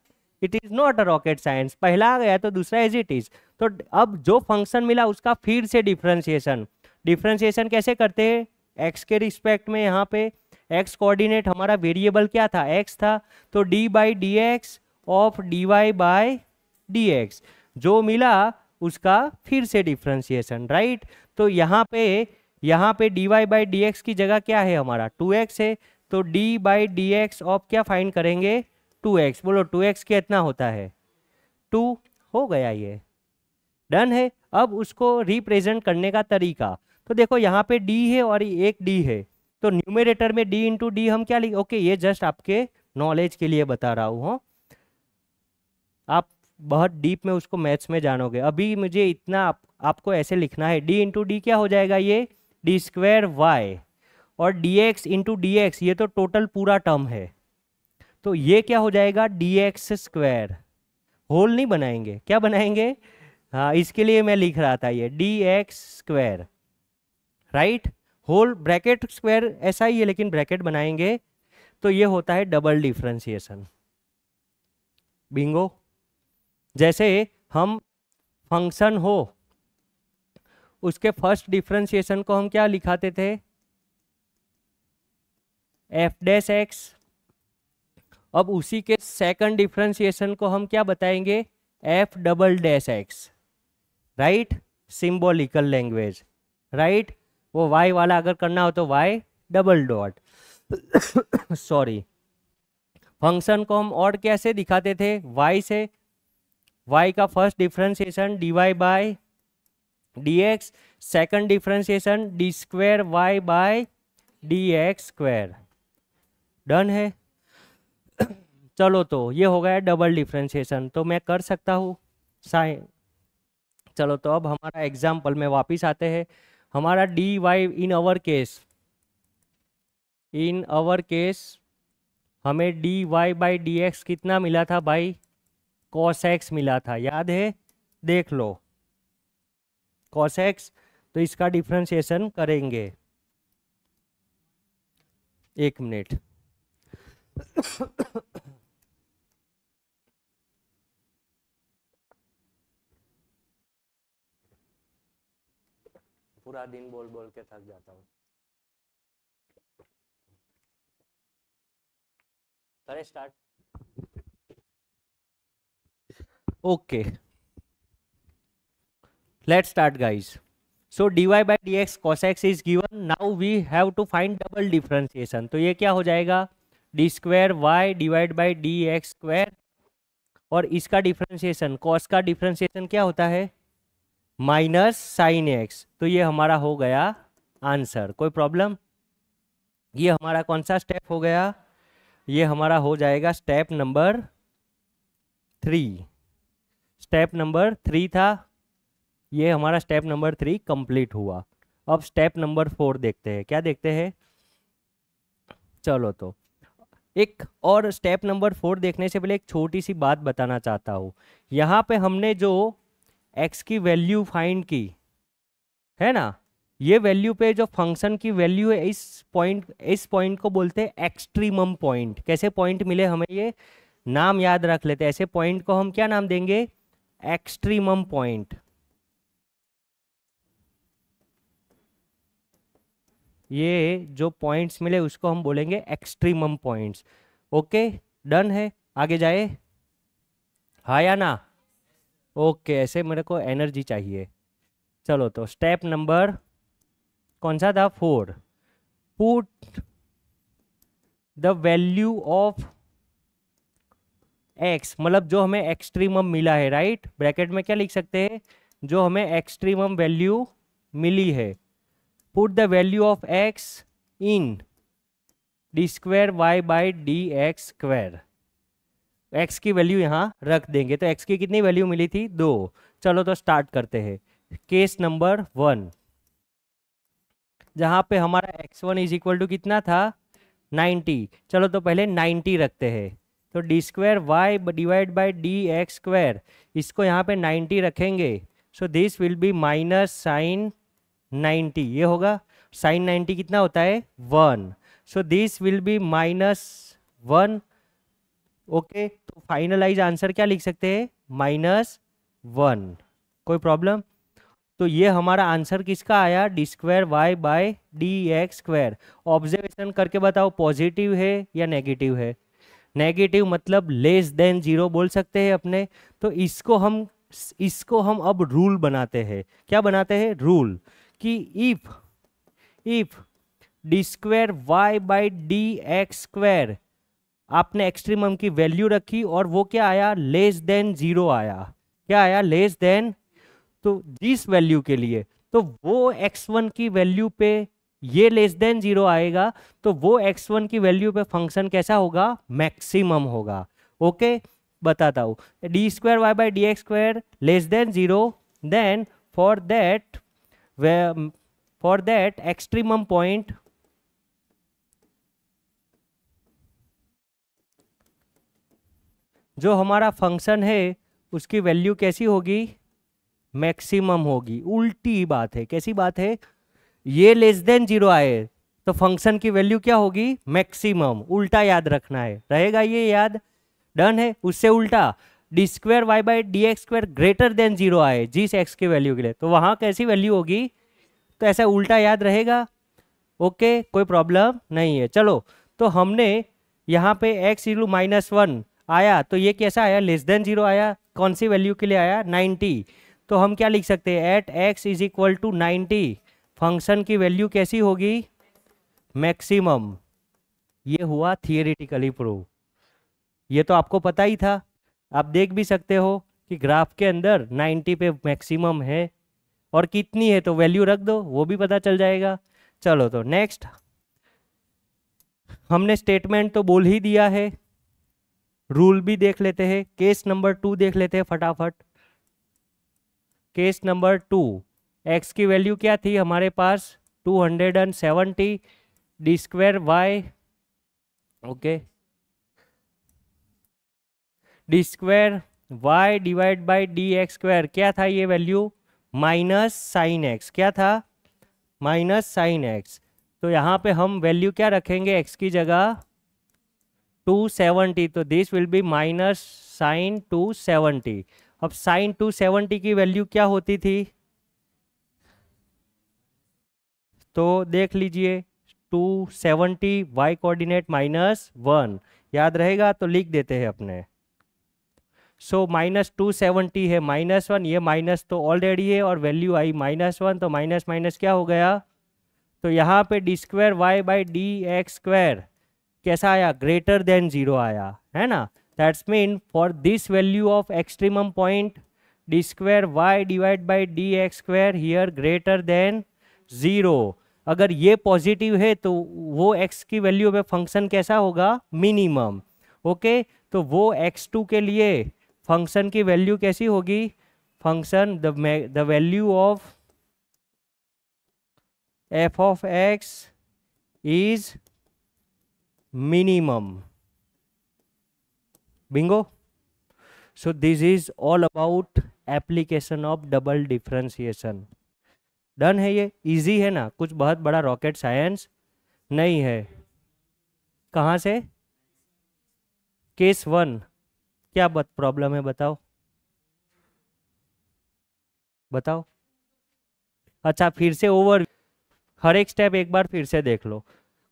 it is not a rocket science. पहला आ गया तो दूसरा एज इट इज। तो अब जो फंक्शन मिला उसका फिर से डिफरेंशिएशन। डिफरेंशिएशन कैसे करते हैं, x के रिस्पेक्ट में। यहाँ पे x कोऑर्डिनेट हमारा वेरिएबल क्या था, x था, तो d by D x of dy by D x जो मिला उसका फिर से डिफरेंशिएशन, राइट। तो यहाँ पे dy बाई डी एक्स की जगह क्या है हमारा, 2x है, तो d by D x of क्या फाइंड करेंगे, 2x। बोलो 2x कितना होता है, 2 हो गया ये। डन है। अब उसको रिप्रेजेंट करने का तरीका, तो देखो यहाँ पे d है और एक d है, तो न्यूमरेटर में d इंटू डी हम क्या लिख, ओके ये जस्ट आपके नॉलेज के लिए बता रहा हूँ, आप बहुत डीप में उसको मैथ्स में जानोगे। अभी मुझे इतना आपको ऐसे लिखना है, d इंटू डी क्या हो जाएगा, ये डी स्क्वायर वाई, और D x into D x ये तो टोटल पूरा टर्म है, तो ये क्या हो जाएगा, डी एक्स स्क्वायर। होल नहीं बनाएंगे, क्या बनाएंगे, हाँ इसके लिए मैं लिख रहा था ये d x square, right. Whole bracket square ऐसा ही है लेकिन ब्रैकेट बनाएंगे, तो ये होता है डबल डिफरेंशिएशन। बिंगो। जैसे हम फंक्शन हो उसके फर्स्ट डिफरेंशिएशन को हम क्या लिखाते थे, एफ डैश एक्स। अब उसी के सेकंड डिफरेंशिएशन को हम क्या बताएंगे, f double dash x, right, symbolical language, right. वो वाई वाला अगर करना हो तो y double dot sorry. Function को हम और कैसे दिखाते थे, वाई से, वाई का first differentiation d Y by D x, second differentiation d square y by d x square. Done है। चलो तो ये हो गया डबल डिफरेंशिएशन, तो मैं कर सकता हूँ साइन। चलो तो अब हमारा एग्जाम्पल में वापस आते हैं। हमारा D Y in our case हमें D Y by D X कितना मिला था भाई, कॉस एक्स मिला था, याद है, देख लो कॉस एक्स। तो इसका डिफरेंशिएशन करेंगे, एक मिनट पूरा दिन बोल बोल के थक जाता हूँ। करें start. Okay, let's start guys. So dy by dx cos x is given. Now we have to find double differentiation. तो ये क्या हो जाएगा, d square Y divide by D x square, और इसका डिफरेंशिएशन, कॉस का डिफरेंशिएशन क्या होता है, माइनस साइन एक्स। तो ये हमारा हो गया आंसर। कोई प्रॉब्लम? ये हमारा कौन सा स्टेप हो गया, ये हमारा हो जाएगा स्टेप नंबर 3। स्टेप नंबर 3 था, ये हमारा स्टेप नंबर 3 कंप्लीट हुआ। अब स्टेप नंबर 4 देखते हैं, क्या देखते हैं। चलो तो एक और स्टेप नंबर 4 देखने से पहले एक छोटी सी बात बताना चाहता हूँ। यहाँ पे हमने जो x की वैल्यू फाइंड की है ना, ये वैल्यू पे जो फंक्शन की वैल्यू है, इस पॉइंट को बोलते हैं एक्सट्रीमम पॉइंट। कैसे पॉइंट मिले हमें, ये नाम याद रख लेते हैं। ऐसे पॉइंट को हम क्या नाम देंगे, एक्सट्रीमम पॉइंट। ये जो पॉइंट्स मिले उसको हम बोलेंगे एक्सट्रीमम पॉइंट्स। ओके, डन है, आगे जाए, हाँ या ना। ओके, ऐसे मेरे को एनर्जी चाहिए। चलो तो स्टेप नंबर कौन सा था, 4। Put the value of x, मतलब जो हमें एक्सट्रीमम मिला है, राइट, ब्रैकेट में क्या लिख सकते हैं, जो हमें एक्सट्रीमम वैल्यू मिली है। Put the value of x in d square y by D x square. x की वैल्यू यहाँ रख देंगे। तो x की कितनी वैल्यू मिली थी, 2। चलो तो स्टार्ट करते हैं। केस नंबर 1, जहाँ पे हमारा x1 इज इक्वल टू कितना था, 90। चलो तो पहले 90 रखते हैं। तो d square Y divide by D x square, इसको यहाँ पे 90 रखेंगे। So this will be minus sine 90, ये होगा साइन 90 कितना होता है, 1। So this will be minus 1। Okay, तो फाइनलाइज आंसर क्या लिख सकते हैं, -1। कोई प्रॉब्लम? तो ये हमारा आंसर किसका आया, d square y by d x square. Observation करके बताओ पॉजिटिव है या नेगेटिव है। नेगेटिव मतलब लेस देन 0 बोल सकते हैं अपने। तो इसको हम अब रूल बनाते हैं। क्या बनाते हैं, रूल, कि if d square y by D x square, आपने एक्सट्रीमम की वैल्यू रखी और वो क्या आया, लेस देन 0 आया। क्या आया, लेस देन। तो जिस वैल्यू के लिए, तो वो x1 की वैल्यू पे ये लेस देन 0 आएगा, तो वो x1 की वैल्यू पे फंक्शन कैसा होगा, मैक्सिमम होगा। ओके, बताता हूँ। D square y by D x square less than 0, then for that extremum point, जो हमारा फंक्शन है उसकी वैल्यू कैसी होगी, मैक्सिमम होगी। उल्टी बात है, कैसी बात है, ये लेस देन 0 आए तो फंक्शन की वैल्यू क्या होगी, मैक्सिमम। उल्टा याद रखना है, रहेगा ये याद। डन है। उससे उल्टा d square y by D x square greater than 0 आए जिस एक्स के वैल्यू के लिए, तो वहां कैसी वैल्यू होगी, तो ऐसा उल्टा याद रहेगा। ओके, कोई प्रॉब्लम नहीं है। चलो, तो हमने यहाँ पे x इक्वल -1 आया, तो ये कैसा आया, लेस देन 0 आया। कौन सी वैल्यू के लिए आया, 90। तो हम क्या लिख सकते हैं, at x is equal to 90 function की वैल्यू कैसी होगी, मैक्सिमम। ये हुआ थियोरेटिकली प्रूव, ये तो आपको पता ही था। आप देख भी सकते हो कि ग्राफ के अंदर 90 पे मैक्सिमम है, और कितनी है तो वैल्यू रख दो, वो भी पता चल जाएगा। चलो, तो नेक्स्ट हमने स्टेटमेंट तो बोल ही दिया है, रूल भी देख लेते हैं। केस नंबर 2 देख लेते हैं फटाफट। केस नंबर 2, एक्स की वैल्यू क्या थी हमारे पास, 270 d square y, okay, d square Y divide by D x square, क्या था ये वैल्यू, माइनस साइन एक्स। क्या था, माइनस साइन एक्स। तो यहाँ पे हम वैल्यू क्या रखेंगे x की जगह, 270, तो this will be minus sine 270। अब साइन 270 की वैल्यू क्या होती थी, तो देख लीजिए, 270 y कोऑर्डिनेट -1, याद रहेगा तो लिख देते हैं अपने। सो -270 है -1, ये माइनस तो ऑलरेडी है और वैल्यू आई -1, तो माइनस माइनस क्या हो गया, तो यहाँ पे d square y by D x square कैसा आया, ग्रेटर देन 0 आया, है ना। That's mean for this value of extremum point d square Y divide by D x square here greater than 0। अगर ये पॉजिटिव है तो वो x की वैल्यू पे फंक्शन कैसा होगा, मिनिमम। ओके, तो वो x2 के लिए फंक्शन की वैल्यू कैसी होगी, function the value of f of x is minimum. Bingo. So this is all about application of double differentiation. Done है, ये इजी है ना, कुछ बहुत बड़ा रॉकेट साइंस नहीं है। कहाँ से, केस 1 क्या प्रॉब्लम है, बताओ बताओ। अच्छा, फिर से ओवर, हर एक स्टेप एक बार फिर से देख लो।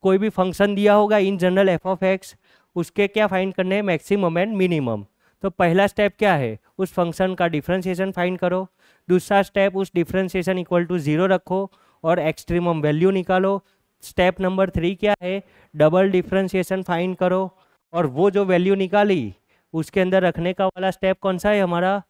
कोई भी फंक्शन दिया होगा in general F of x, उसके क्या फाइंड करने हैं, मैक्सिमम एंड मिनिमम। तो पहला स्टेप क्या है, उस फंक्शन का डिफरेंशिएशन फाइंड करो। दूसरा स्टेप, उस डिफरेंशिएशन इक्वल टू 0 रखो और एक्सट्रीमम वैल्यू निकालो। स्टेप नंबर 3 क्या है, डबल डिफरेंशिएशन फाइंड करो, और वो जो वैल्यू निकाली उसके अंदर रखने का वाला स्टेप कौन सा है हमारा,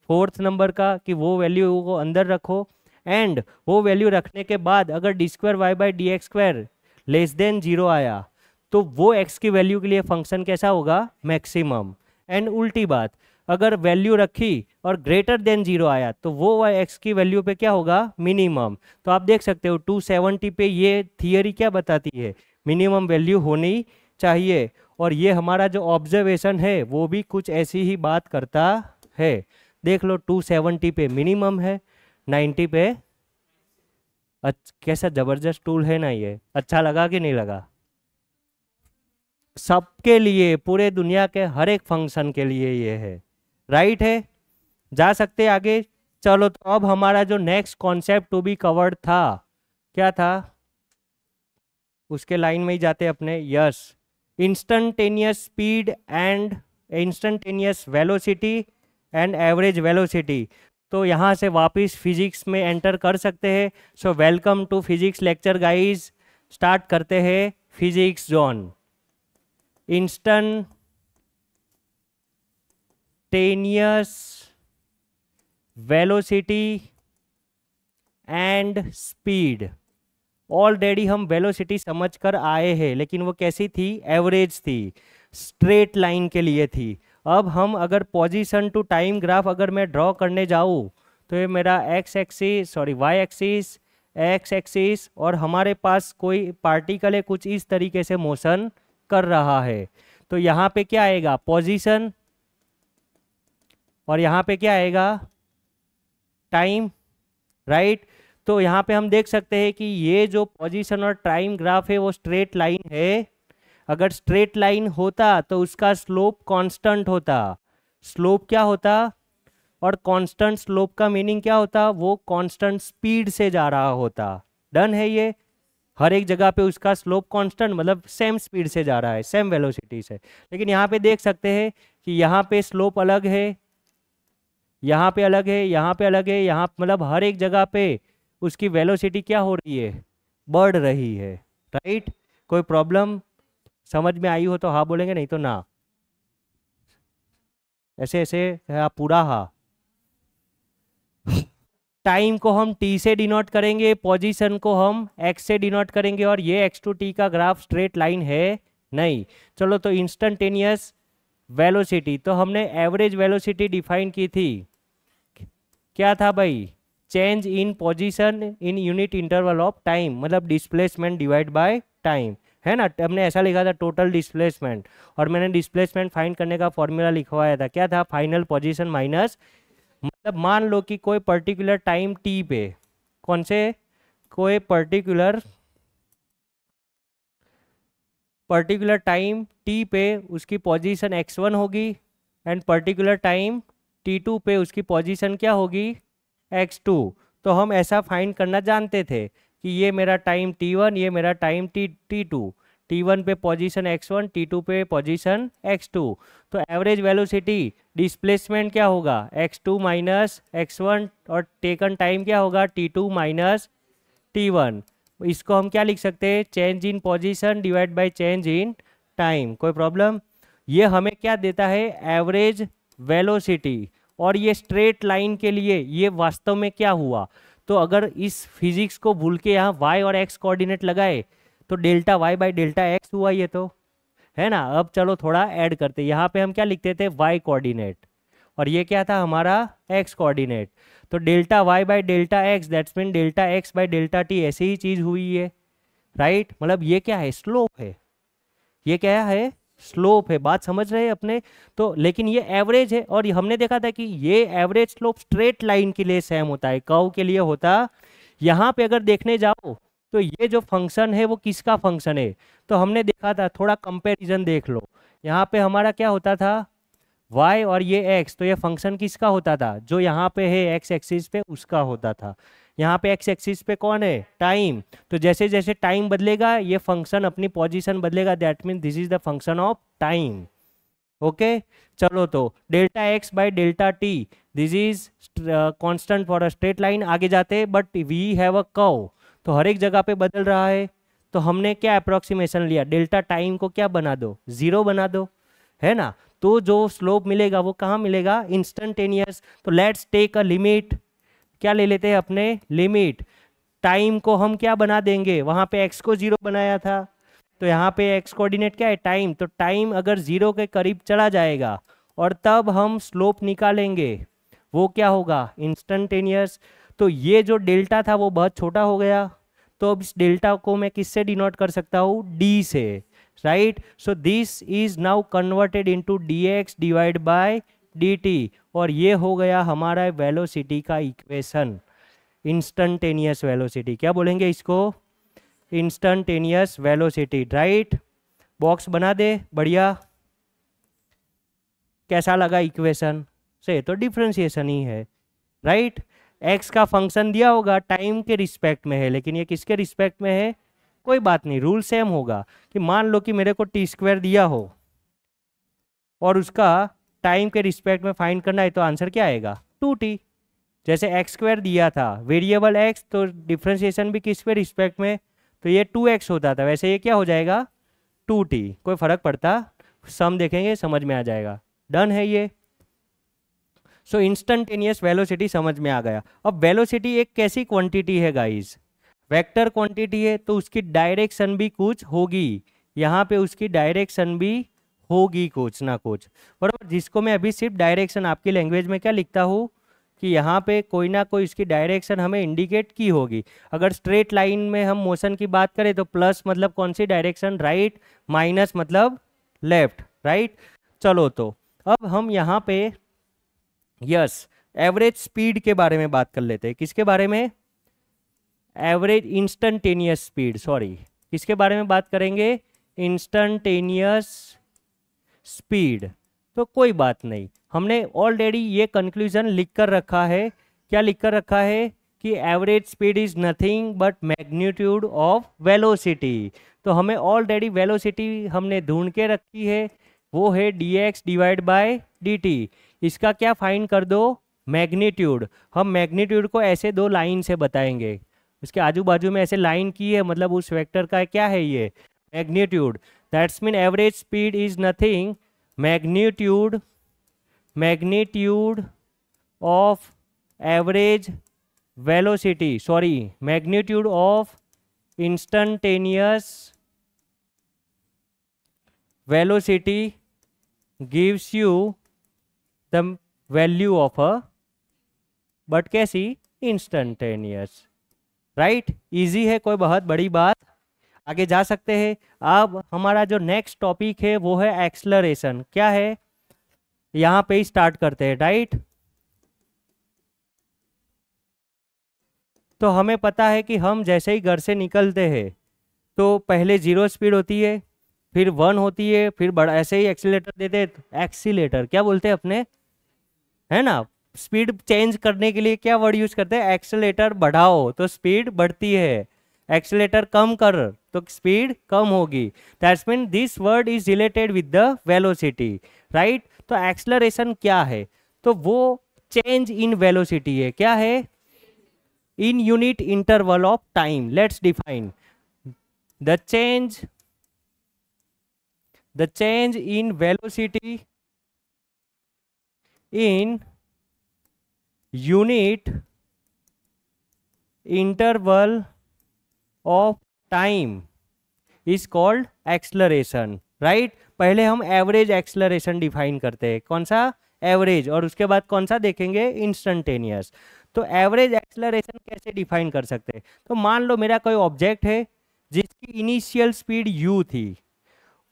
4th नंबर का, कि वो वैल्यू को अंदर रखो। एंड वो वैल्यू रखने के बाद अगर d square y by D x square less than 0 आया तो वो x की वैल्यू के लिए फंक्शन कैसा होगा, मैक्सिमम। एंड उल्टी बात, अगर वैल्यू रखी और ग्रेटर देन 0 आया तो वो x की वैल्यू पे क्या होगा, मिनिमम। तो आप देख सकते हो 270 पे ये थियरी क्या बताती है, मिनिमम वैल्यू होनी चाहिए। और ये हमारा जो ऑब्जर्वेशन है वो भी कुछ ऐसी ही बात करता है। देख लो, 270 पे मिनिमम है, 90 पे कैसा जबरदस्त टूल है ना ये, अच्छा लगा कि नहीं लगा, सबके लिए, पूरे दुनिया के हर एक फंक्शन के लिए ये है, राइट है। जा सकते आगे। चलो, तो अब हमारा जो next concept to be covered था क्या था, उसके लाइन में ही जाते अपने। Yes, instantaneous speed and instantaneous velocity and average velocity. तो यहाँ से वापस फिजिक्स में एंटर कर सकते हैं। So welcome to physics lecture guys. Start करते हैं physics zone. Instantaneous velocity and speed. Already हम वेलोसिटी समझ कर आए हैं, लेकिन वो कैसी थी, एवरेज थी, स्ट्रेट लाइन के लिए थी। अब हम अगर पोजीशन टू टाइम ग्राफ अगर मैं ड्रॉ करने जाऊँ तो ये मेरा वाई एक्सिस और हमारे पास कोई पार्टिकल है कुछ इस तरीके से मोशन कर रहा है। तो यहाँ पे क्या आएगा, पोजीशन, और यहाँ पे क्या आएगा, टाइम, राइट। तो यहाँ पे हम देख सकते हैं कि ये जो पोजीशन और टाइम ग्राफ है वो स्ट्रेट लाइन है। अगर स्ट्रेट लाइन होता तो उसका स्लोप कांस्टेंट होता। स्लोप क्या होता, और कांस्टेंट स्लोप का मीनिंग क्या होता, वो कांस्टेंट स्पीड से जा रहा होता। डन है ये, हर एक जगह पे उसका स्लोप कांस्टेंट मतलब सेम स्पीड से जा रहा है, सेम वेलोसिटी से। लेकिन यहाँ पे देख सकते हैं कि यहाँ पे स्लोप अलग है, यहाँ पे अलग है, यहाँ पे अलग है, यहाँ मतलब हर एक जगह पे उसकी वेलोसिटी क्या हो रही है, बढ़ रही है। राइट, कोई प्रॉब्लम समझ में आई हो तो हाँ बोलेंगे, नहीं तो ना। ऐसे ऐसे हाँ, पूरा हाँ। टाइम को हम t से डिनोट करेंगे, पोजीशन को हम x से डिनोट करेंगे, और ये x टू t का ग्राफ स्ट्रेट लाइन है नहीं। चलो तो इंस्टेंटेनियस वेलोसिटी, तो हमने एवरेज वेलोसिटी डिफाइन की थी, क्या था भाई, change in position in unit interval of time, मतलब डिस्प्लेसमेंट डिवाइड बाय टाइम, है ना। हमने ऐसा लिखा था टोटल डिस्प्लेसमेंट, और मैंने डिस्प्लेसमेंट फाइंड करने का फॉर्मूला लिखवाया था, क्या था, फाइनल पोजीशन माइनस, मतलब मान लो कि कोई पर्टिकुलर टाइम टी पे, कौन से, कोई पर्टिकुलर टाइम टी पे उसकी पोजीशन x1 होगी, एंड पर्टिकुलर टाइम t2 पे उसकी पोजीशन क्या होगी, x2। तो हम ऐसा फाइंड करना जानते थे कि ये मेरा टाइम t1, ये मेरा टाइम t2, t1 पे पोजीशन x1, t2 पे पोजीशन x2। तो एवरेज वेलोसिटी डिस्प्लेसमेंट क्या होगा, x2 माइनस x1, और टेकन टाइम क्या होगा, t2 माइनस t1। इसको हम क्या लिख सकते हैं, change in position divide by change in time. कोई प्रॉब्लम, ये हमें क्या देता है, एवरेज वेलोसिटी। और ये स्ट्रेट लाइन के लिए ये वास्तव में क्या हुआ, तो अगर इस फिजिक्स को भूल के यहाँ y और x कोऑर्डिनेट लगाए तो delta y by delta x हुआ ये तो, है ना। अब चलो थोड़ा ऐड करते, यहाँ पे हम क्या लिखते थे, y कोऑर्डिनेट, और ये क्या था हमारा x कोऑर्डिनेट। तो delta y by delta x that's mean delta x by delta t, ऐसी ही चीज हुई है। राइट, मतलब ये क्या है, स्लोप है, ये क्या है, स्लोप है। बात समझ रहे हैं अपने तो, लेकिन ये एवरेज है, और हमने देखा था कि ये एवरेज स्लोप स्ट्रेट लाइन के लिए सेम होता है, कर्व के लिए होता। यहाँ पे अगर देखने जाओ तो ये जो फंक्शन है वो किसका फंक्शन है, तो हमने देखा था, थोड़ा कंपैरिजन देख लो। यहाँ पे हमारा क्या होता था, y और ये x, तो ये फंक्शन किसका होता था, जो यहाँ पे है x एक्सिस पे उसका होता था। यहाँ पे x एक्सिस पे कौन है, टाइम। तो जैसे जैसे टाइम बदलेगा ये फंक्शन अपनी पोजीशन बदलेगा, that mean this is the function of time. Okay, चलो तो delta x by delta t, this is constant for a straight line. आगे जाते, but we have a curve, तो हर एक जगह पे बदल रहा है। तो हमने क्या अप्रोक्सीमेशन लिया, डेल्टा टाइम को क्या बना दो, 0 बना दो, है ना। तो जो स्लोप मिलेगा वो कहाँ मिलेगा, इंस्टेंटेनियस। तो लेट्स टेक अ लिमिट, क्या ले लेते हैं अपने लिमिट, टाइम को हम क्या बना देंगे, वहाँ पे x को 0 बनाया था, तो यहाँ पे x कोऑर्डिनेट क्या है, टाइम। तो टाइम अगर 0 के करीब चला जाएगा और तब हम स्लोप निकालेंगे, वो क्या होगा, इंस्टेंटेनियस। तो ये जो डेल्टा था वो बहुत छोटा हो गया, तो अब इस डेल्टा को मैं किससे डिनोट कर सकता हूँ, d से। Right, so this is now converted into dx divide by dt, और ये हो गया हमारा वेलोसिटी का इक्वेशन, इंस्टेंटेनियस वेलोसिटी। क्या बोलेंगे इसको, इंस्टेंटेनियस वेलोसिटी। राइट, बॉक्स बना दे, बढ़िया। कैसा लगा इक्वेशन से, तो डिफरेंशिएशन ही है। राइट, x का फंक्शन दिया होगा, टाइम के रिस्पेक्ट में है, लेकिन ये किसके रिस्पेक्ट में है, कोई बात नहीं, रूल सेम होगा। कि मान लो कि मेरे को t² दिया हो और उसका टाइम के रिस्पेक्ट में फाइंड करना है, तो आंसर क्या आएगा, 2t। जैसे x² दिया था, वेरिएबल x, तो डिफरेंशिएशन भी किस पे रिस्पेक्ट में, तो ये 2x होता था, वैसे ये क्या हो जाएगा 2t। कोई फर्क पड़ता, सम देखेंगे समझ में आ जाएगा। डन है ये। सो इंस्टेंटेनियस वेलोसिटी समझ में आ गया। अब वेलोसिटी एक कैसी क्वांटिटी है गाइस, वेक्टर क्वांटिटी है, तो उसकी डायरेक्शन भी कुछ होगी, यहाँ पे उसकी डायरेक्शन भी होगी कुछ ना कुछ, बराबर। जिसको मैं अभी सिर्फ डायरेक्शन आपकी लैंग्वेज में क्या लिखता हूँ कि यहाँ पे कोई ना कोई इसकी डायरेक्शन हमें इंडिकेट की होगी। अगर स्ट्रेट लाइन में हम मोशन की बात करें तो प्लस मतलब कौन सी डायरेक्शन, राइट, माइनस मतलब लेफ्ट। राइट, चलो तो अब हम यहाँ पे यस एवरेज स्पीड के बारे में बात कर लेते हैं। किसके बारे में, एवरेज इंस्टेंटेनियस स्पीड, सॉरी, किसके बारे में बात करेंगे, इंस्टंटेनियस स्पीड। तो कोई बात नहीं, हमने ऑलरेडी ये कंक्लूजन लिख कर रखा है। क्या लिख कर रखा है कि average speed is nothing but magnitude of velocity. तो हमें ऑलरेडी वेलोसिटी हमने ढूंढ के रखी है, वो है dx डिवाइड बाय dt। इसका क्या फाइंड कर दो, मैग्नीट्यूड। हम मैग्नीट्यूड को ऐसे दो लाइन से बताएंगे, उसके आजू बाजू में ऐसे लाइन की है, मतलब उस वेक्टर का क्या है ये magnitude. That's mean average speed is nothing magnitude of average velocity, sorry magnitude of instantaneous velocity gives you the value of a, but कैसी, इंस्टंटेनियस। राइट, इजी है, कोई बहुत बड़ी बात। आगे जा सकते हैं। अब हमारा जो नेक्स्ट टॉपिक है वो है एक्सलरेशन। क्या है, यहाँ पे ही स्टार्ट करते हैं। राइट, तो हमें पता है कि हम जैसे ही घर से निकलते हैं तो पहले 0 स्पीड होती है, फिर 1 होती है, फिर बड़ा ऐसे ही एक्सीलेटर देते हैं। एक्सीलेटर क्या बोलते हैं अपने, है ना, स्पीड चेंज करने के लिए क्या वर्ड यूज करते हैं, एक्सीलेटर बढ़ाओ तो स्पीड बढ़ती है, एक्सीलेटर कम कर तो स्पीड कम होगी। That's mean this word is related with the velocity. Right, तो एक्सलरेशन क्या है, तो वो चेंज इन वेलोसिटी है। क्या है, in unit interval of time. Let's define the change in velocity in unit interval of time is called acceleration। Right, पहले हम एवरेज एक्सलरेशन डिफाइन करते हैं। कौन सा, एवरेज, और उसके बाद कौन सा देखेंगे, इंस्टेंटेनियस। तो एवरेज एक्सलरेशन कैसे डिफाइन कर सकते हैं, तो मान लो मेरा कोई ऑब्जेक्ट है जिसकी इनिशियल स्पीड u थी।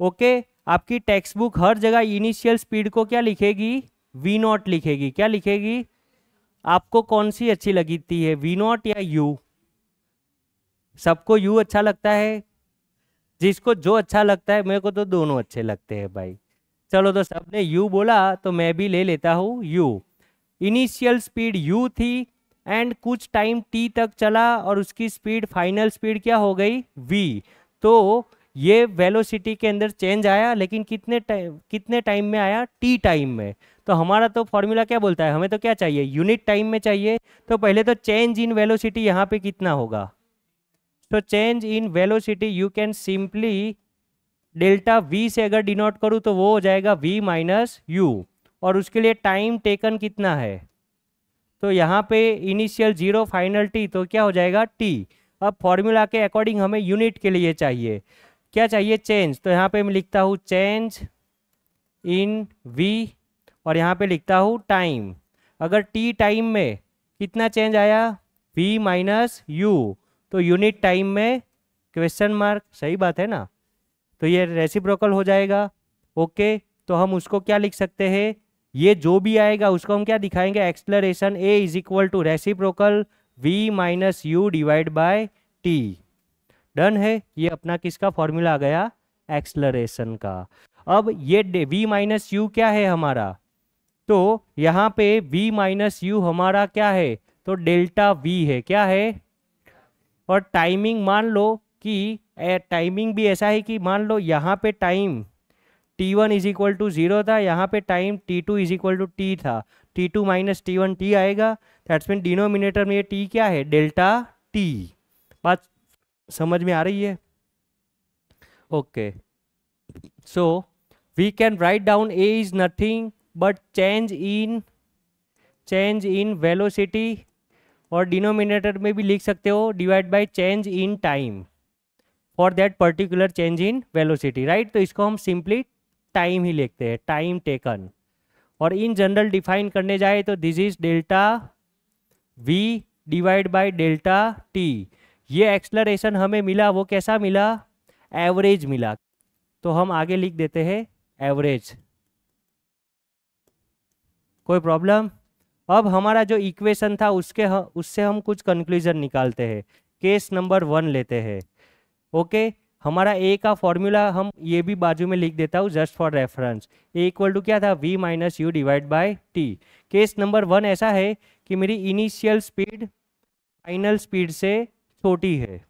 ओके, आपकी टेक्स्ट बुक हर जगह इनिशियल स्पीड को क्या लिखेगी, v0 लिखेगी। क्या लिखेगी, आपको कौन सी अच्छी लगी थी है, v0 या u? सबको u अच्छा लगता है, जिसको जो अच्छा लगता है। मेरे को तो दोनों अच्छे लगते हैं भाई। चलो, तो सबने u बोला तो मैं भी ले लेता हूँ u। इनिशियल स्पीड u थी एंड कुछ टाइम t तक चला और उसकी स्पीड, फाइनल स्पीड क्या हो गई, v। तो ये वेलोसिटी के अंदर चेंज आया, लेकिन कितने टाइम में आया, t टाइम में। तो हमारा तो फॉर्मूला क्या बोलता है, हमें तो क्या चाहिए, यूनिट टाइम में चाहिए। तो पहले तो चेंज इन वेलोसिटी यहाँ पे कितना होगा, तो change in velocity you can simply delta v से अगर डिनोट करूँ तो वो हो जाएगा v माइनस u, और उसके लिए टाइम टेकन कितना है, तो यहाँ पे इनिशियल 0 फाइनल t, तो क्या हो जाएगा t। अब फॉर्मूला के अकॉर्डिंग हमें यूनिट के लिए चाहिए, क्या चाहिए, चेंज। तो यहाँ पे मैं लिखता हूँ चेंज इन v, और यहाँ पे लिखता हूँ टाइम। अगर t टाइम में कितना चेंज आया, v माइनस u, तो यूनिट टाइम में क्वेश्चन मार्क, सही बात है ना, तो ये रेसिप्रोकल हो जाएगा। ओके, तो हम उसको क्या लिख सकते हैं, ये जो भी आएगा उसको हम क्या दिखाएंगे, acceleration a is equal to reciprocal v minus u divide by t। Done है, ये अपना किसका फॉर्मूला आ गया, एक्सलरेशन का। अब ये v माइनस u क्या है हमारा, तो यहाँ पे v माइनस u हमारा क्या है, तो डेल्टा v है। क्या है, और टाइमिंग मान लो कि टाइमिंग भी ऐसा है कि मान लो यहाँ पे time t1 is equal to 0 था, यहाँ पे time t2 is equal to t था, t2 माइनस t1 t आएगा। दैट्स मीन डिनोमिनेटर में ये t क्या है, डेल्टा t। बात समझ में आ रही है, okay. So we can write down a is nothing but change in velocity, और डिनोमिनेटर में भी लिख सकते हो divide by change in time for that particular change in velocity. Right, तो इसको हम सिंपली टाइम ही लिखते हैं, टाइम टेकन। और इन जनरल डिफाइन करने जाए तो this is delta v divide by delta t। ये एक्सलरेशन हमें मिला, वो कैसा मिला, एवरेज मिला। तो हम आगे लिख देते हैं एवरेज, कोई प्रॉब्लम। अब हमारा जो इक्वेशन था उससे हम कुछ कंक्लूजन निकालते हैं। केस नंबर 1 लेते हैं। ओके, हमारा ए का फॉर्मूला हम ये भी बाजू में लिख देता हूँ just for reference. A equal to क्या था, v माइनस u divide by t. Case number 1 ऐसा है कि मेरी इनिशियल स्पीड फाइनल स्पीड से छोटी है,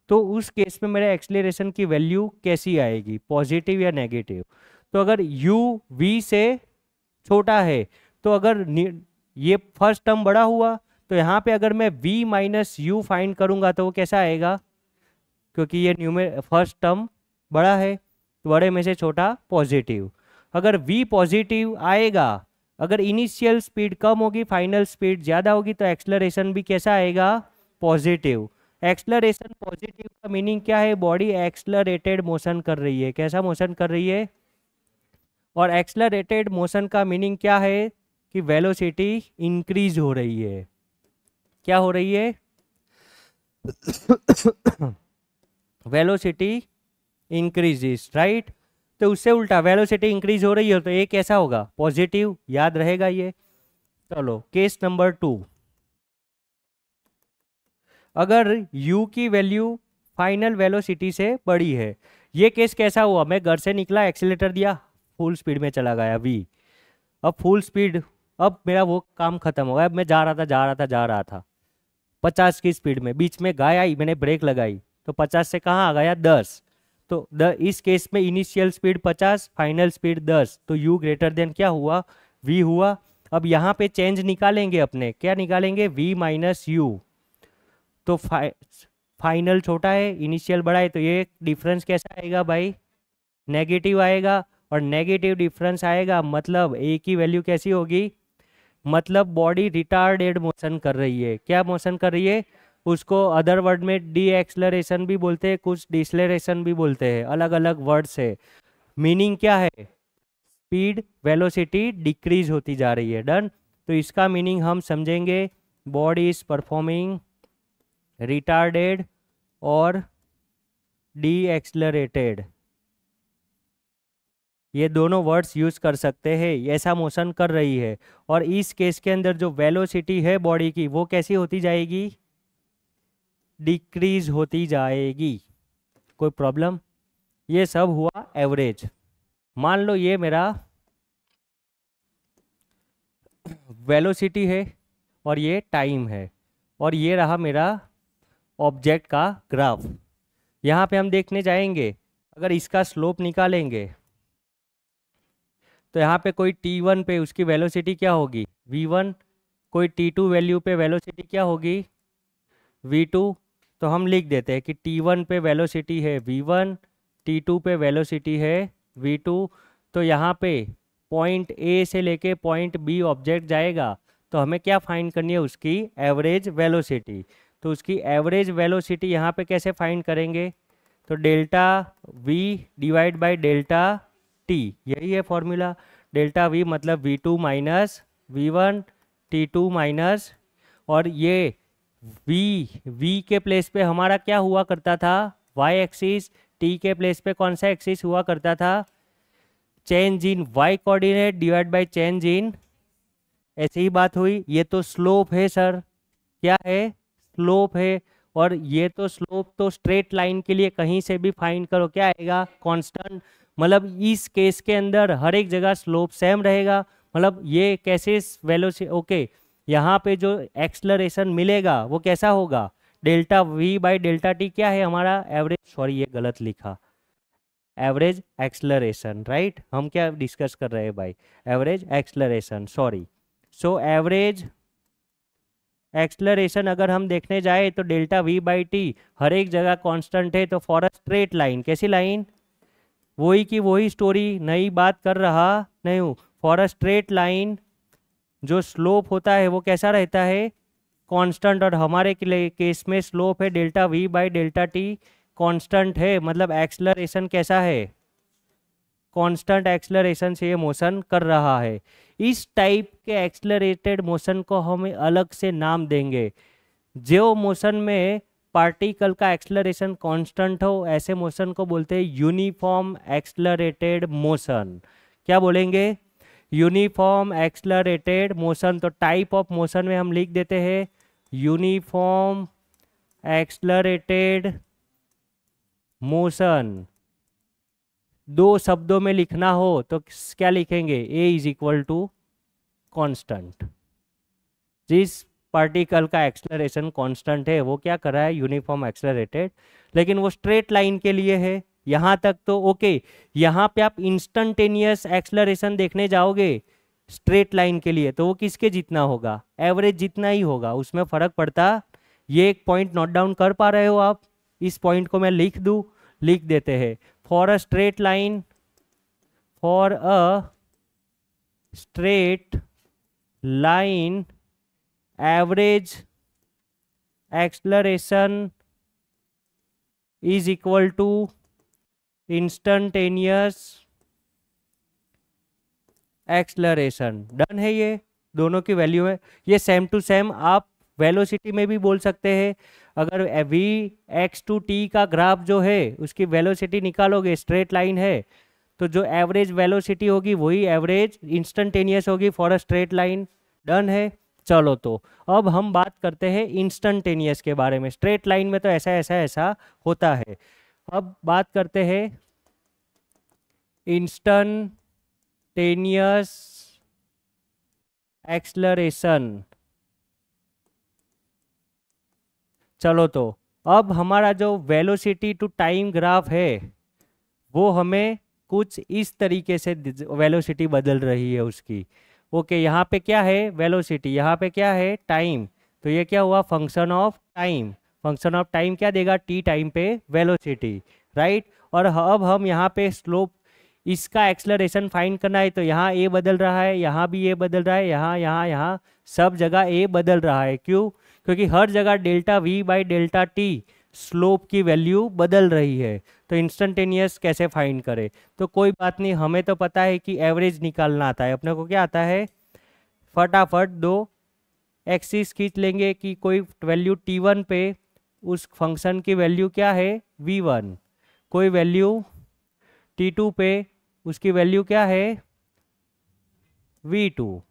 तो उस केस में मेरे एक्सेलरेशन की वैल्यू कैसी आएगी, पॉजिटिव या नेगेटिव। तो अगर u v से छोटा है, तो अगर ये फर्स्ट टर्म बड़ा हुआ, तो यहाँ पे अगर मैं v माइनस यू फाइंड करूँगा तो वो कैसा आएगा, क्योंकि ये फर्स्ट टर्म बड़ा है, तो बड़े में से छोटा पॉजिटिव। अगर v पॉजिटिव आएगा, अगर इनिशियल स्पीड कम होगी फाइनल स्पीड ज़्यादा होगी, तो एक्सेलरेशन भी कैसा आएगा, पॉजिटिव। एक्सेलरेशन पॉजिटिव का मीनिंग क्या है, बॉडी एक्सेलरेटेड मोशन कर रही है। कैसा मोशन कर रही है, और एक्सेलरेटेड मोशन का मीनिंग क्या है कि वेलोसिटी इंक्रीज हो रही है। क्या हो रही है, वेलोसिटी इंक्रीजेस, राइट। तो उससे उल्टा वेलोसिटी इंक्रीज हो रही है तो ये कैसा होगा, पॉजिटिव, याद रहेगा ये। चलो केस नंबर 2, अगर u की वैल्यू फाइनल वेलोसिटी से बड़ी है। ये केस कैसा हुआ, मैं घर से निकला, एक्सीलेटर दिया, फुल स्पीड में चला गया v, अब फुल स्पीड, अब मेरा वो काम खत्म हो गया। अब मैं जा रहा था 50 की स्पीड में, बीच में गाय आई, मैंने ब्रेक लगाई, तो 50 से कहाँ आ गया 10। तो इस केस में इनिशियल स्पीड 50, फाइनल स्पीड 10, तो u ग्रेटर देन क्या हुआ, v हुआ। अब यहाँ पे चेंज निकालेंगे अपने, क्या निकालेंगे, v माइनस यू। तो फाइनल छोटा है, इनिशियल बड़ा है, तो ये डिफरेंस कैसा आएगा भाई, नेगेटिव आएगा। और नेगेटिव डिफरेंस आएगा मतलब a की वैल्यू कैसी होगी, मतलब बॉडी रिटार्डेड मोशन कर रही है। क्या मोशन कर रही है, उसको अदर वर्ड में डी एक्सलरेशन भी बोलते हैं, कुछ डिसलरेशन भी बोलते हैं, अलग अलग वर्ड्स है। मीनिंग क्या है, स्पीड वेलोसिटी डिक्रीज होती जा रही है, डन। तो इसका मीनिंग हम समझेंगे, बॉडी इज परफॉर्मिंग रिटार्डेड और डी एक्सलरेटेड, ये दोनों वर्ड्स यूज कर सकते हैं। ऐसा मोशन कर रही है, और इस केस के अंदर जो वेलोसिटी है बॉडी की वो कैसी होती जाएगी, डिक्रीज होती जाएगी। कोई प्रॉब्लम, ये सब हुआ एवरेज। मान लो ये मेरा वेलोसिटी है और ये टाइम है, और ये रहा मेरा ऑब्जेक्ट का ग्राफ। यहाँ पे हम देखने जाएंगे, अगर इसका स्लोप निकालेंगे तो यहाँ पे कोई t1 पे उसकी वेलोसिटी क्या होगी, v1, कोई t2 वैल्यू पे वेलोसिटी क्या होगी, v2। तो हम लिख देते हैं कि t1 पे वेलोसिटी है v1, t2 पे वेलोसिटी है v2। तो यहाँ पे पॉइंट A से लेके पॉइंट B ऑब्जेक्ट जाएगा, तो हमें क्या फाइंड करनी है, उसकी एवरेज वेलोसिटी। तो उसकी एवरेज वेलोसिटी यहाँ पे कैसे फाइंड करेंगे, तो delta v divide by delta t, यही है फॉर्मूला। डेल्टा v मतलब v2 minus v1, t2 minus, और ये v के प्लेस पे हमारा क्या हुआ करता था, y एक्सिस, t के प्लेस पे कौन सा एक्सिस हुआ करता था, change in y coordinate divide by change इन, ऐसी ही बात हुई। ये तो स्लोप है सर, क्या है, स्लोप है। और ये तो स्लोप तो स्ट्रेट लाइन के लिए कहीं से भी फाइंड करो क्या आएगा, कांस्टेंट। मतलब इस केस के अंदर हर एक जगह स्लोप सेम रहेगा। मतलब ये कैसे वेलोसिटी, ओके, यहाँ पे जो एक्सलरेशन मिलेगा वो कैसा होगा, delta v by delta T क्या है हमारा एवरेज, सॉरी ये गलत लिखा, एवरेज एक्सलरेशन, राइट। हम क्या डिस्कस कर रहे हैं भाई, average acceleration, sorry. So average acceleration अगर हम देखने जाए तो डेल्टा v बाई टी हर एक जगह कांस्टेंट है। तो फॉर अ स्ट्रेट लाइन, कैसी लाइन, वही की वही स्टोरी, नई बात कर रहा नहीं हूँ। फॉर अ स्ट्रेट लाइन जो स्लोप होता है वो कैसा रहता है, कांस्टेंट। और हमारे केस में स्लोप है delta v by delta T, constant है, मतलब एक्सलरेशन कैसा है, कांस्टेंट एक्सलरेशन से ये मोशन कर रहा है। इस टाइप के एक्सलरेटेड मोशन को हम अलग से नाम देंगे। जो मोशन में पार्टिकल का एक्सलरेशन कांस्टेंट हो, ऐसे मोशन को बोलते हैं यूनिफॉर्म एक्सलरेटेड मोशन। क्या बोलेंगे, यूनिफॉर्म एक्सलरेटेड मोशन। तो टाइप ऑफ मोशन में हम लिख देते हैं यूनिफॉर्म एक्सलरेटेड मोशन दो शब्दों में लिखना हो तो क्या लिखेंगे, ए इज इक्वल टू कांस्टेंट। जिस पार्टिकल का एक्सेलरेशन कांस्टेंट है वो क्या कर रहा है, यूनिफॉर्म एक्सेलरेटेड, लेकिन वो स्ट्रेट लाइन के लिए है। यहाँ तक तो ओके। यहाँ पे आप इंस्टेंटेनियस एक्सेलरेशन देखने जाओगे स्ट्रेट लाइन के लिए तो वो किसके जितना होगा, एवरेज जितना ही होगा, उसमें फर्क पड़ता। ये एक पॉइंट नोट डाउन कर पा रहे हो आप, इस पॉइंट को मैं लिख दूं, लिख देते हैं। For a straight line, for a straight line average acceleration is equal to instantaneous acceleration. Done है, ये दोनों की वैल्यू है। ये सेम टू सेम आप वेलोसिटी में भी बोल सकते हैं। अगर वी एक्स टू टी का ग्राफ जो है उसकी वेलोसिटी निकालोगे, स्ट्रेट लाइन है, तो जो एवरेज वेलोसिटी होगी वही एवरेज इंस्टेंटेनियस होगी for a straight line. Done है। चलो तो अब हम बात करते हैं इंस्टेंटेनियस के बारे में। स्ट्रेट लाइन में तो ऐसा ऐसा ऐसा होता है। अब बात करते हैं इंस्टेंटेनियस एक्सेलरेशन। चलो तो अब हमारा जो वेलोसिटी टू टाइम ग्राफ है वो हमें कुछ इस तरीके से वेलोसिटी बदल रही है उसकी। ओके, यहाँ पे क्या है वेलोसिटी, यहाँ पे क्या है टाइम, तो ये क्या हुआ function of time. Function of time क्या देगा, टी टाइम पे वेलोसिटी, राइट। और अब हम यहाँ पे स्लोप, इसका एक्सेलरेशन फाइंड करना है, तो यहाँ ए बदल रहा है, यहाँ भी ए बदल रहा है, यहाँ सब जगह ए बदल रहा है। क्यों, क्योंकि हर जगह delta we by delta T slope की वैल्यू बदल रही है। तो इंस्टेंटेनियस कैसे फाइंड करें, तो कोई बात नहीं, हमें तो पता है कि एवरेज निकालना आता है अपने को। क्या आता है, फटाफट दो एक्सिस खींच लेंगे कि कोई वैल्यू t1 पे उस फंक्शन की वैल्यू क्या है v1, कोई वैल्यू t2 पे उसकी वैल्यू क्या है v2।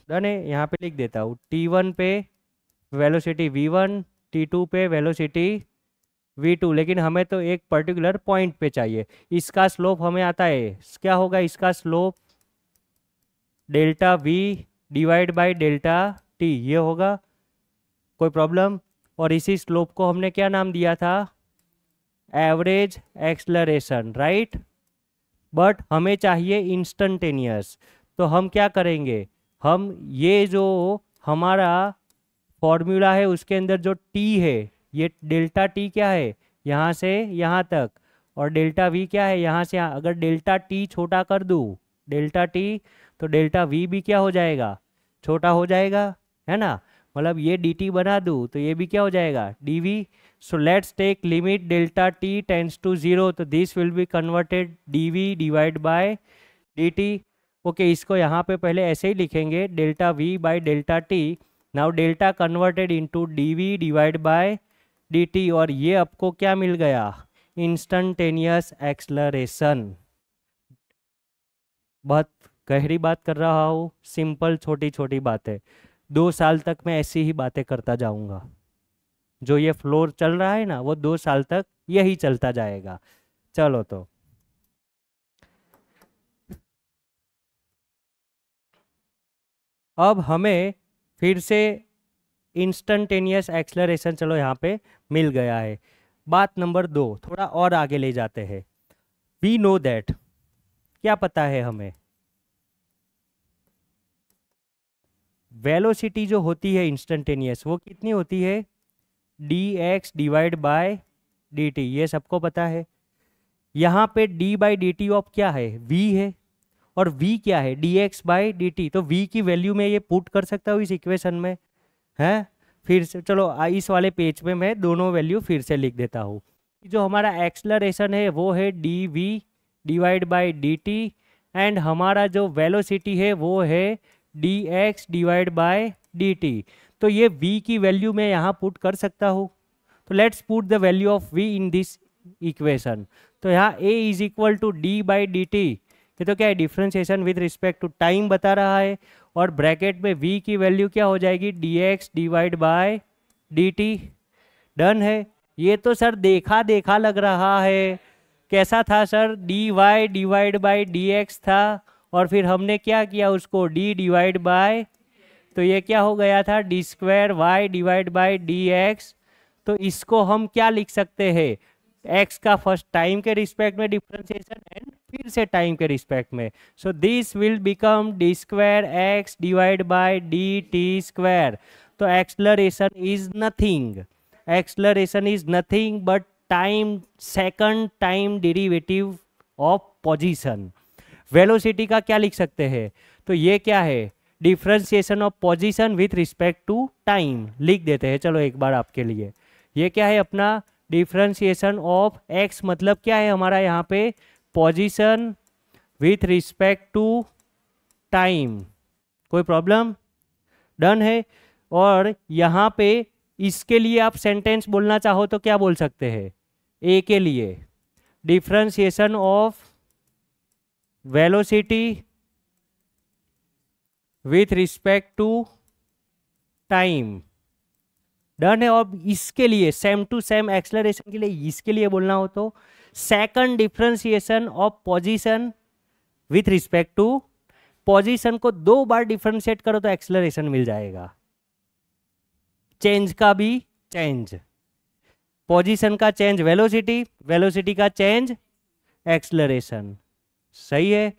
डन है, यहाँ पे लिख देता हूँ t1 पे वेलोसिटी v1, t2 पे वेलोसिटी v2, लेकिन हमें तो एक पर्टिकुलर पॉइंट पे चाहिए। इसका स्लोप हमें आता है, क्या होगा इसका slope, delta v divide by delta t, ये होगा, कोई प्रॉब्लम। और इसी स्लोप को हमने क्या नाम दिया था, एवरेज एक्सेलरेशन, राइट। बट हमें चाहिए इंस्टेंटेनियस, तो हम क्या करेंगे, हम ये जो हमारा फॉर्मूला है उसके अंदर जो t है, ये डेल्टा t क्या है यहाँ से यहाँ तक, और डेल्टा v क्या है यहाँ से यहाँ। अगर डेल्टा t छोटा कर दूँ डेल्टा t, तो डेल्टा v भी क्या हो जाएगा, छोटा हो जाएगा, है ना। मतलब ये dt बना दूँ तो ये भी क्या हो जाएगा dv। So let's take limit delta t tends to 0, तो this will be converted dv divide by dt। Okay, इसको यहाँ पे पहले ऐसे ही लिखेंगे, delta v by delta t। Now delta converted into dv divide by dt, और ये आपको क्या मिल गया, इंस्टेंटेनियस एक्सेलरेशन। बहुत गहरी बात कर रहा हूँ, सिंपल छोटी छोटी बातें, 2 साल तक मैं ऐसी ही बातें करता जाऊंगा। जो ये फ्लोर चल रहा है ना वो 2 साल तक यही चलता जाएगा। चलो तो अब हमें फिर से इंस्टेंटेनियस एक्सेलरेशन चलो यहाँ पे मिल गया है। बात नंबर 2 थोड़ा और आगे ले जाते हैं। वी नो दैट, क्या पता है हमें, वेलोसिटी जो होती है इंस्टेंटेनियस वो कितनी होती है, dx डिवाइड बाय dt, ये सबको पता है। यहाँ पे d by d T of क्या है, v है, और v क्या है, dx बाई dt। तो v की वैल्यू में ये पुट कर सकता हूँ इस इक्वेशन में, है। फिर से चलो इस वाले पेज में मैं दोनों वैल्यू फिर से लिख देता हूँ। जो हमारा एक्सेलरेशन है वो है dv divide by dt, and हमारा जो वेलोसिटी है वो है dx डिवाइड बाय dt। तो ये v की वैल्यू मैं यहाँ पुट कर सकता हूँ। तो let's put the value of v in this equation. तो यहाँ a is equal to d by d t, ये तो क्या है differentiation with respect to time बता रहा है, और ब्रैकेट में v की वैल्यू क्या हो जाएगी, dx divide by dt। Done है, ये तो सर देखा देखा लग रहा है। कैसा था sir? D y divide by D x था, और फिर हमने क्या किया उसको डी डिवाइड बाय, तो ये क्या हो गया था? D square Y divide by D X. तो इसको हम क्या लिख सकते हैं? एक्स का फर्स्ट टाइम के रिस्पेक्ट में डिफरेंशिएशन एंड फिर से टाइम के रिस्पेक्ट में। So this will become D square X divide by D T square. तो acceleration is nothing, acceleration is nothing but time, second time derivative of position. Velocity का क्या लिख सकते हैं? तो ये क्या है? Differentiation of position with respect to time लिख देते हैं। चलो एक बार आपके लिए, ये क्या है अपना? डिफरेंशिएशन ऑफ एक्स मतलब क्या है हमारा यहाँ पे? Position with respect to time. कोई प्रॉब्लम? डन है। और यहाँ पे इसके लिए आप सेंटेंस बोलना चाहो तो क्या बोल सकते हैं? ए के लिए differentiation of velocity with respect to time. Done है। और इसके लिए सेम टू सेम एक्सेलरेशन के लिए इसके लिए बोलना हो तो second differentiation of position with respect to, पोजीशन को 2 बार डिफरेंशिएट करो तो एक्सेलरेशन मिल जाएगा। चेंज का भी चेंज, पोजीशन का चेंज वेलोसिटी, वेलोसिटी का चेंज एक्सेलरेशन। सही है।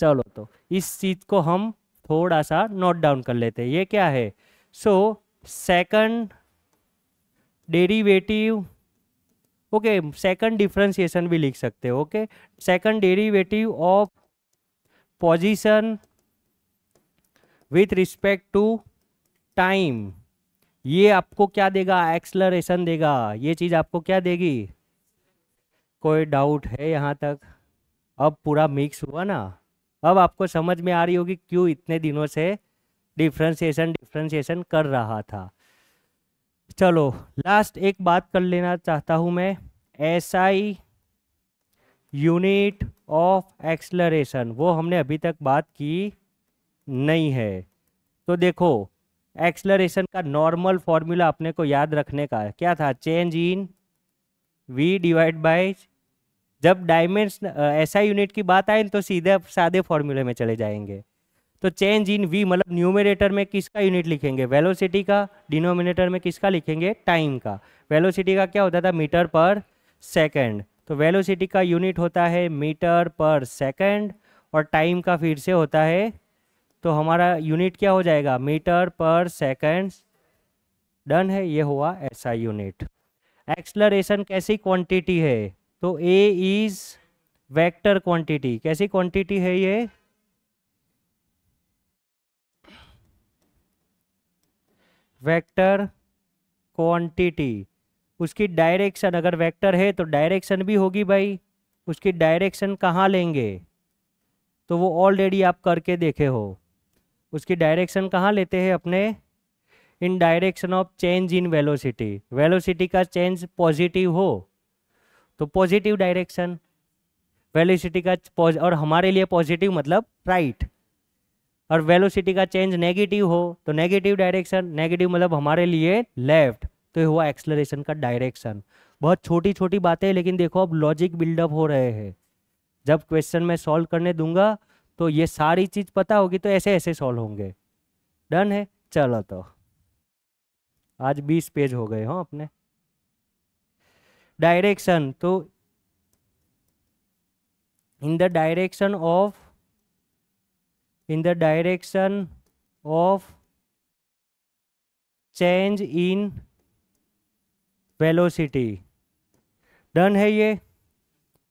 चलो तो इस चीज को हम थोड़ा सा नोट डाउन कर लेते हैं। ये क्या है? So second derivative, okay, second differentiation भी लिख सकते हो। Okay, second derivative of position with respect to time. ये आपको क्या देगा? एक्सलरेशन देगा। ये चीज आपको क्या देगी? कोई डाउट है यहाँ तक? अब पूरा मिक्स हुआ ना, अब आपको समझ में आ रही होगी क्यों इतने दिनों से डिफरेंशिएशन डिफरेंशिएशन कर रहा था। चलो लास्ट एक बात कर लेना चाहता हूँ मैं, एसआई यूनिट ऑफ एक्सलरेशन, वो हमने अभी तक बात की नहीं है। तो देखो, एक्सलरेशन का नॉर्मल फॉर्मूला अपने को याद रखने का क्या था? Change in v divide by, जब डायमेंशन एसआई यूनिट की बात आए तो सीधे सादे फॉर्मूले में चले जाएंगे। तो चेंज इन वी मतलब न्यूमरेटर में किसका यूनिट लिखेंगे? वेलोसिटी का। डिनोमिनेटर में किसका लिखेंगे? टाइम का। वेलोसिटी का क्या होता था? मीटर पर सेकंड। तो वेलोसिटी का यूनिट होता है मीटर पर सेकंड, और टाइम का फिर से होता है, तो हमारा यूनिट क्या हो जाएगा? मीटर पर सेकंड। डन है। ये हुआ एसआई यूनिट। एक्सलरेशन कैसी क्वांटिटी है? तो ए इज वेक्टर क्वांटिटी। कैसी क्वांटिटी है ये? Vector quantity. उसकी डायरेक्शन, अगर वेक्टर है तो डायरेक्शन भी होगी भाई। उसकी डायरेक्शन कहाँ लेंगे? तो वो ऑलरेडी आप करके देखे हो। उसकी डायरेक्शन कहाँ लेते हैं अपने? इन direction of change in velocity. Velocity का चेंज पॉजिटिव हो तो पॉजिटिव डायरेक्शन, वेलोसिटी का और हमारे लिए पॉजिटिव मतलब राइट, और वेलोसिटी का चेंज नेगेटिव हो तो नेगेटिव डायरेक्शन, नेगेटिव मतलब हमारे लिए लेफ्ट। तो ये हुआ एक्सलरेशन का डायरेक्शन। बहुत छोटी छोटी बातें, लेकिन देखो अब लॉजिक बिल्डअप हो रहे हैं। जब क्वेश्चन में सॉल्व करने दूंगा तो ये सारी चीज पता होगी, तो ऐसे ऐसे सॉल्व होंगे। डन है। चलो तो आज 20 पेज हो गए हो अपने। डायरेक्शन, तो in the direction of, in the direction of change in velocity। Done है ये।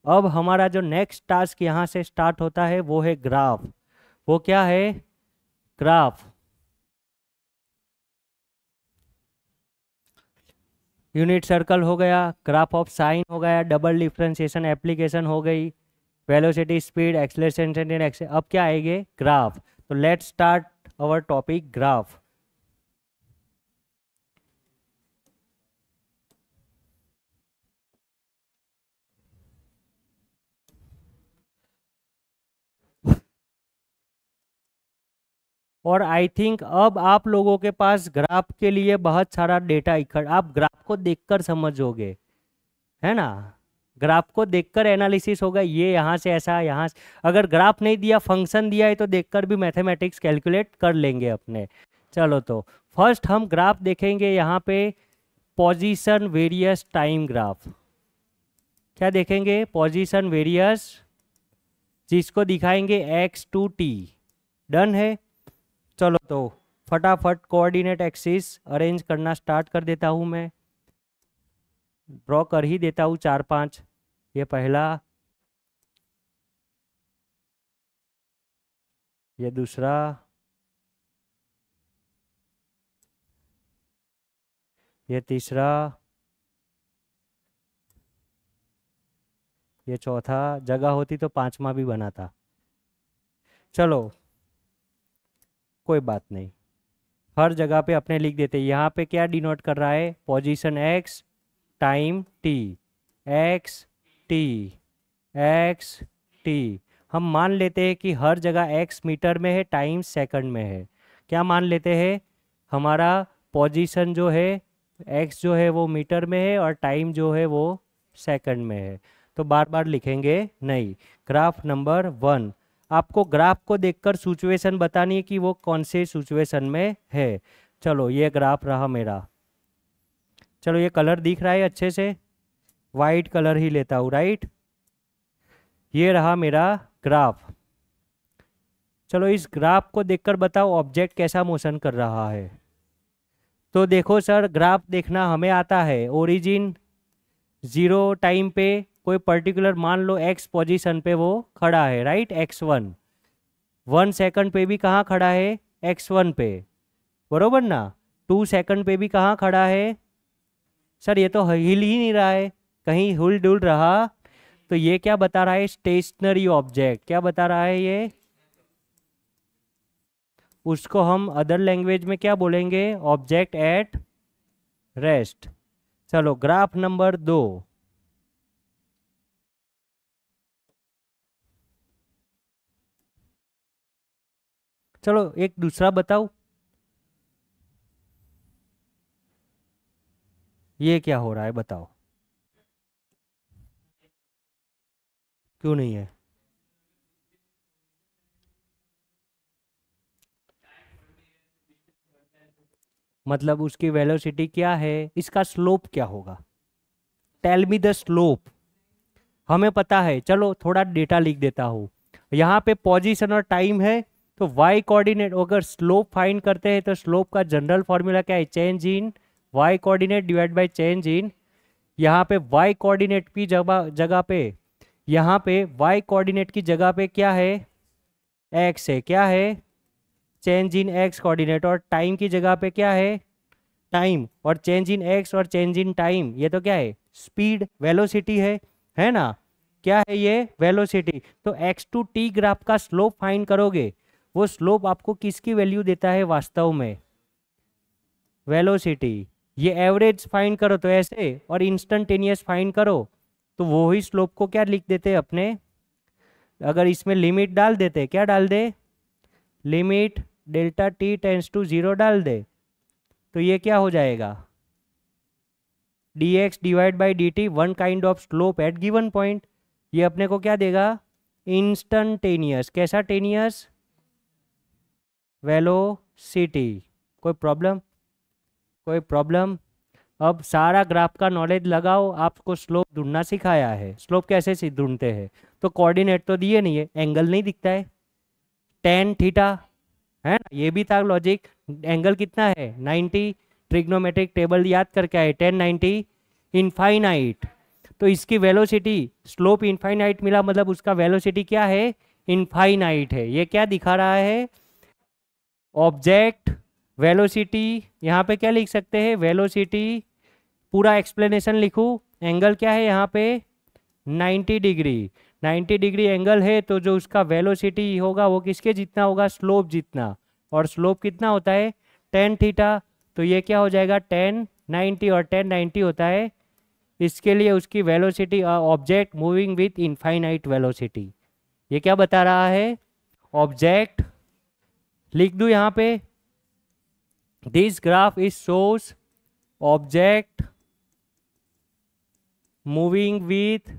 अब हमारा जो नेक्स्ट टास्क यहाँ से स्टार्ट होता है वो है ग्राफ। वो क्या है? ग्राफ। यूनिट सर्कल हो गया, ग्राफ ऑफ साइन हो गया, डबल डिफरेंशिएशन एप्लीकेशन हो गई, वेलोसिटी, स्पीड, एक्सेलरेशन। अब क्या आएंगे? ग्राफ। तो let's start our topic graph. और आई थिंक अब आप लोगों के पास ग्राफ के लिए बहुत सारा डेटा इकट्ठा, आप ग्राफ को देखकर समझोगे, है ना। ग्राफ को देखकर एनालिसिस होगा, ये यहाँ से ऐसा, यहाँ से अगर ग्राफ नहीं दिया फंक्शन दिया है तो देखकर भी मैथमेटिक्स कैलकुलेट कर लेंगे अपने। चलो तो फर्स्ट हम ग्राफ देखेंगे यहाँ पे, पोजीशन वेरियस टाइम ग्राफ। क्या देखेंगे? पोजीशन वेरियस, जिसको दिखाएंगे x to t। डन है। चलो तो फटाफट कोऑर्डिनेट एक्सिस अरेंज करना स्टार्ट कर देता हूँ मैं, ड्रॉ कर ही देता हूँ 4-5। ये पहला, ये दूसरा, ये तीसरा, ये चौथा। जगह होती तो पांचवा भी बनाता। चलो कोई बात नहीं, हर जगह पे अपने लिख देते। यहाँ पे क्या डिनोट कर रहा है? Position x, time t, x t, x t। हम मान लेते हैं कि हर जगह x मीटर में है, टाइम सेकंड में है। क्या मान लेते हैं? हमारा पोजीशन जो है x जो है वो मीटर में है और टाइम जो है वो सेकंड में है। तो बार बार लिखेंगे नहीं। ग्राफ नंबर 1, आपको ग्राफ को देखकर सिचुएशन बतानी है कि वो कौन से सिचुएशन में है। चलो ये ग्राफ रहा मेरा। चलो ये कलर दिख रहा है अच्छे से, वाइट कलर ही लेता हूँ, राइट। ये रहा मेरा ग्राफ। चलो इस ग्राफ को देखकर बताओ ऑब्जेक्ट कैसा मोशन कर रहा है। तो देखो सर, ग्राफ देखना हमें आता है। ओरिजिन 0 टाइम पे कोई पर्टिकुलर मान लो x पोजीशन पे वो खड़ा है, राइट, x1। 1 सेकंड पे भी कहाँ खड़ा है? x1 पे, बरोबर ना। 2 सेकंड पे भी कहाँ खड़ा है? सर ये तो हिल ही नहीं रहा है, कहीं हुल डुल रहा। तो ये क्या बता रहा है? Stationary object. क्या बता रहा है ये? उसको हम अदर लैंग्वेज में क्या बोलेंगे? Object at rest. चलो ग्राफ नंबर 2। चलो एक दूसरा बताओ, ये क्या हो रहा है बताओ, क्यों नहीं है? मतलब उसकी वेलोसिटी क्या है, इसका स्लोप क्या होगा? Tell me the slope. हमें पता है, चलो थोड़ा डेटा लिख देता हूँ। यहाँ पे पोजीशन और टाइम है, तो वाई कोऑर्डिनेट, अगर स्लोप फाइंड करते हैं तो स्लोप का जनरल फॉर्मूला क्या है? Change in y coordinate divide by change in, यहाँ पे वाई कोऑर्डिनेट की जगह जगह पे, यहाँ पे वाई कोऑर्डिनेट की जगह पे क्या है? एक्स है। क्या है? Change in x coordinate. और टाइम की जगह पे क्या है? टाइम। और चेंज इन एक्स और चेंज इन टाइम, ये तो क्या है? स्पीड, वेलोसिटी है ना। क्या है ये? वेलोसिटी। तो x to t ग्राफ का स्लोप फाइंड करोगे, वो स्लोप आपको किसकी वैल्यू देता है वास्तव में? वेलोसिटी। ये एवरेज फाइंड करो तो ऐसे, और इंस्टेंटेनियस फाइंड करो तो वो ही स्लोप को क्या लिख देते हैं अपने? अगर इसमें लिमिट डाल देते, क्या डाल दे? Limit delta t tends to 0 डाल दे, तो ये क्या हो जाएगा? dx divide by dt, one kind of slope at given point. ये अपने को क्या देगा? इंस्टेंटेनियस। कैसा टेनियस? वेलोसिटी। कोई प्रॉब्लम? कोई प्रॉब्लम? अब सारा ग्राफ का नॉलेज लगाओ। आपको स्लोप ढूंढना सिखाया है, स्लोप कैसे ढूंढते हैं? तो कोऑर्डिनेट तो दिए नहीं है, एंगल नहीं दिखता है, टेन थीटा, है ना। ये भी था लॉजिक। एंगल कितना है? 90। ट्रिग्नोमेट्रिक टेबल याद करके आए, 10 90 इनफाइनाइट। तो इसकी वेलोसिटी, स्लोप इनफाइनाइट मिला, मतलब उसका वेलोसिटी क्या है? इनफाइनाइट है। ये क्या दिखा रहा है? Object velocity. यहाँ पे क्या लिख सकते हैं? वेलोसिटी। पूरा एक्सप्लेनेशन लिखूं। एंगल क्या है यहाँ पे? 90 डिग्री। 90 डिग्री एंगल है, तो जो उसका वेलोसिटी होगा वो किसके जितना होगा? स्लोप जितना। और स्लोप कितना होता है? 10 थीटा। तो ये क्या हो जाएगा? 10 90, और 10 90 होता है। इसके लिए उसकी velocity, object moving with infinite velocity. ये क्या बता रहा है? ऑब्जेक्ट लिख दूं यहाँ पे, this graph is shows object moving with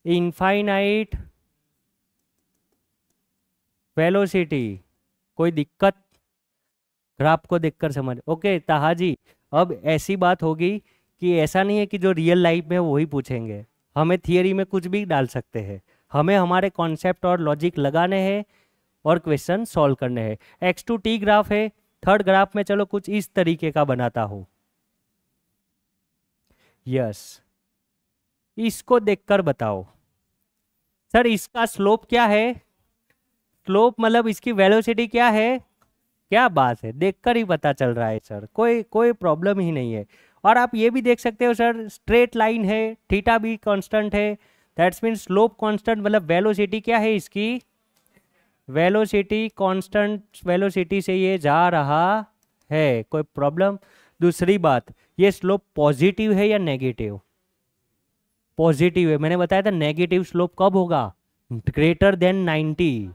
infinite velocity. कोई दिक्कत? ग्राफ को देखकर समझ, ओके ताहा जी। अब ऐसी बात होगी कि ऐसा नहीं है कि जो रियल लाइफ में है वही पूछेंगे, हमें थियरी में कुछ भी डाल सकते हैं, हमें हमारे कॉन्सेप्ट और लॉजिक लगाने हैं और क्वेश्चन सॉल्व करने हैं। x2t ग्राफ है, थर्ड ग्राफ में चलो कुछ इस तरीके का बनाता हूं। यस, इसको देखकर बताओ सर इसका स्लोप क्या है। स्लोप मतलब इसकी वेलोसिटी क्या है। क्या बात है, देखकर ही पता चल रहा है सर, कोई कोई प्रॉब्लम ही नहीं है। और आप ये भी देख सकते हो सर, स्ट्रेट लाइन है, थीटा भी कांस्टेंट है, दैट्स मीन स्लोप कांस्टेंट, मतलब वेलोसिटी क्या है इसकी, वेलोसिटी कांस्टेंट वेलोसिटी से ये जा रहा है, कोई प्रॉब्लम। दूसरी बात, ये स्लोप पॉजिटिव है या नेगेटिव। पॉजिटिव है, मैंने बताया था नेगेटिव स्लोप कब होगा, ग्रेटर देन 90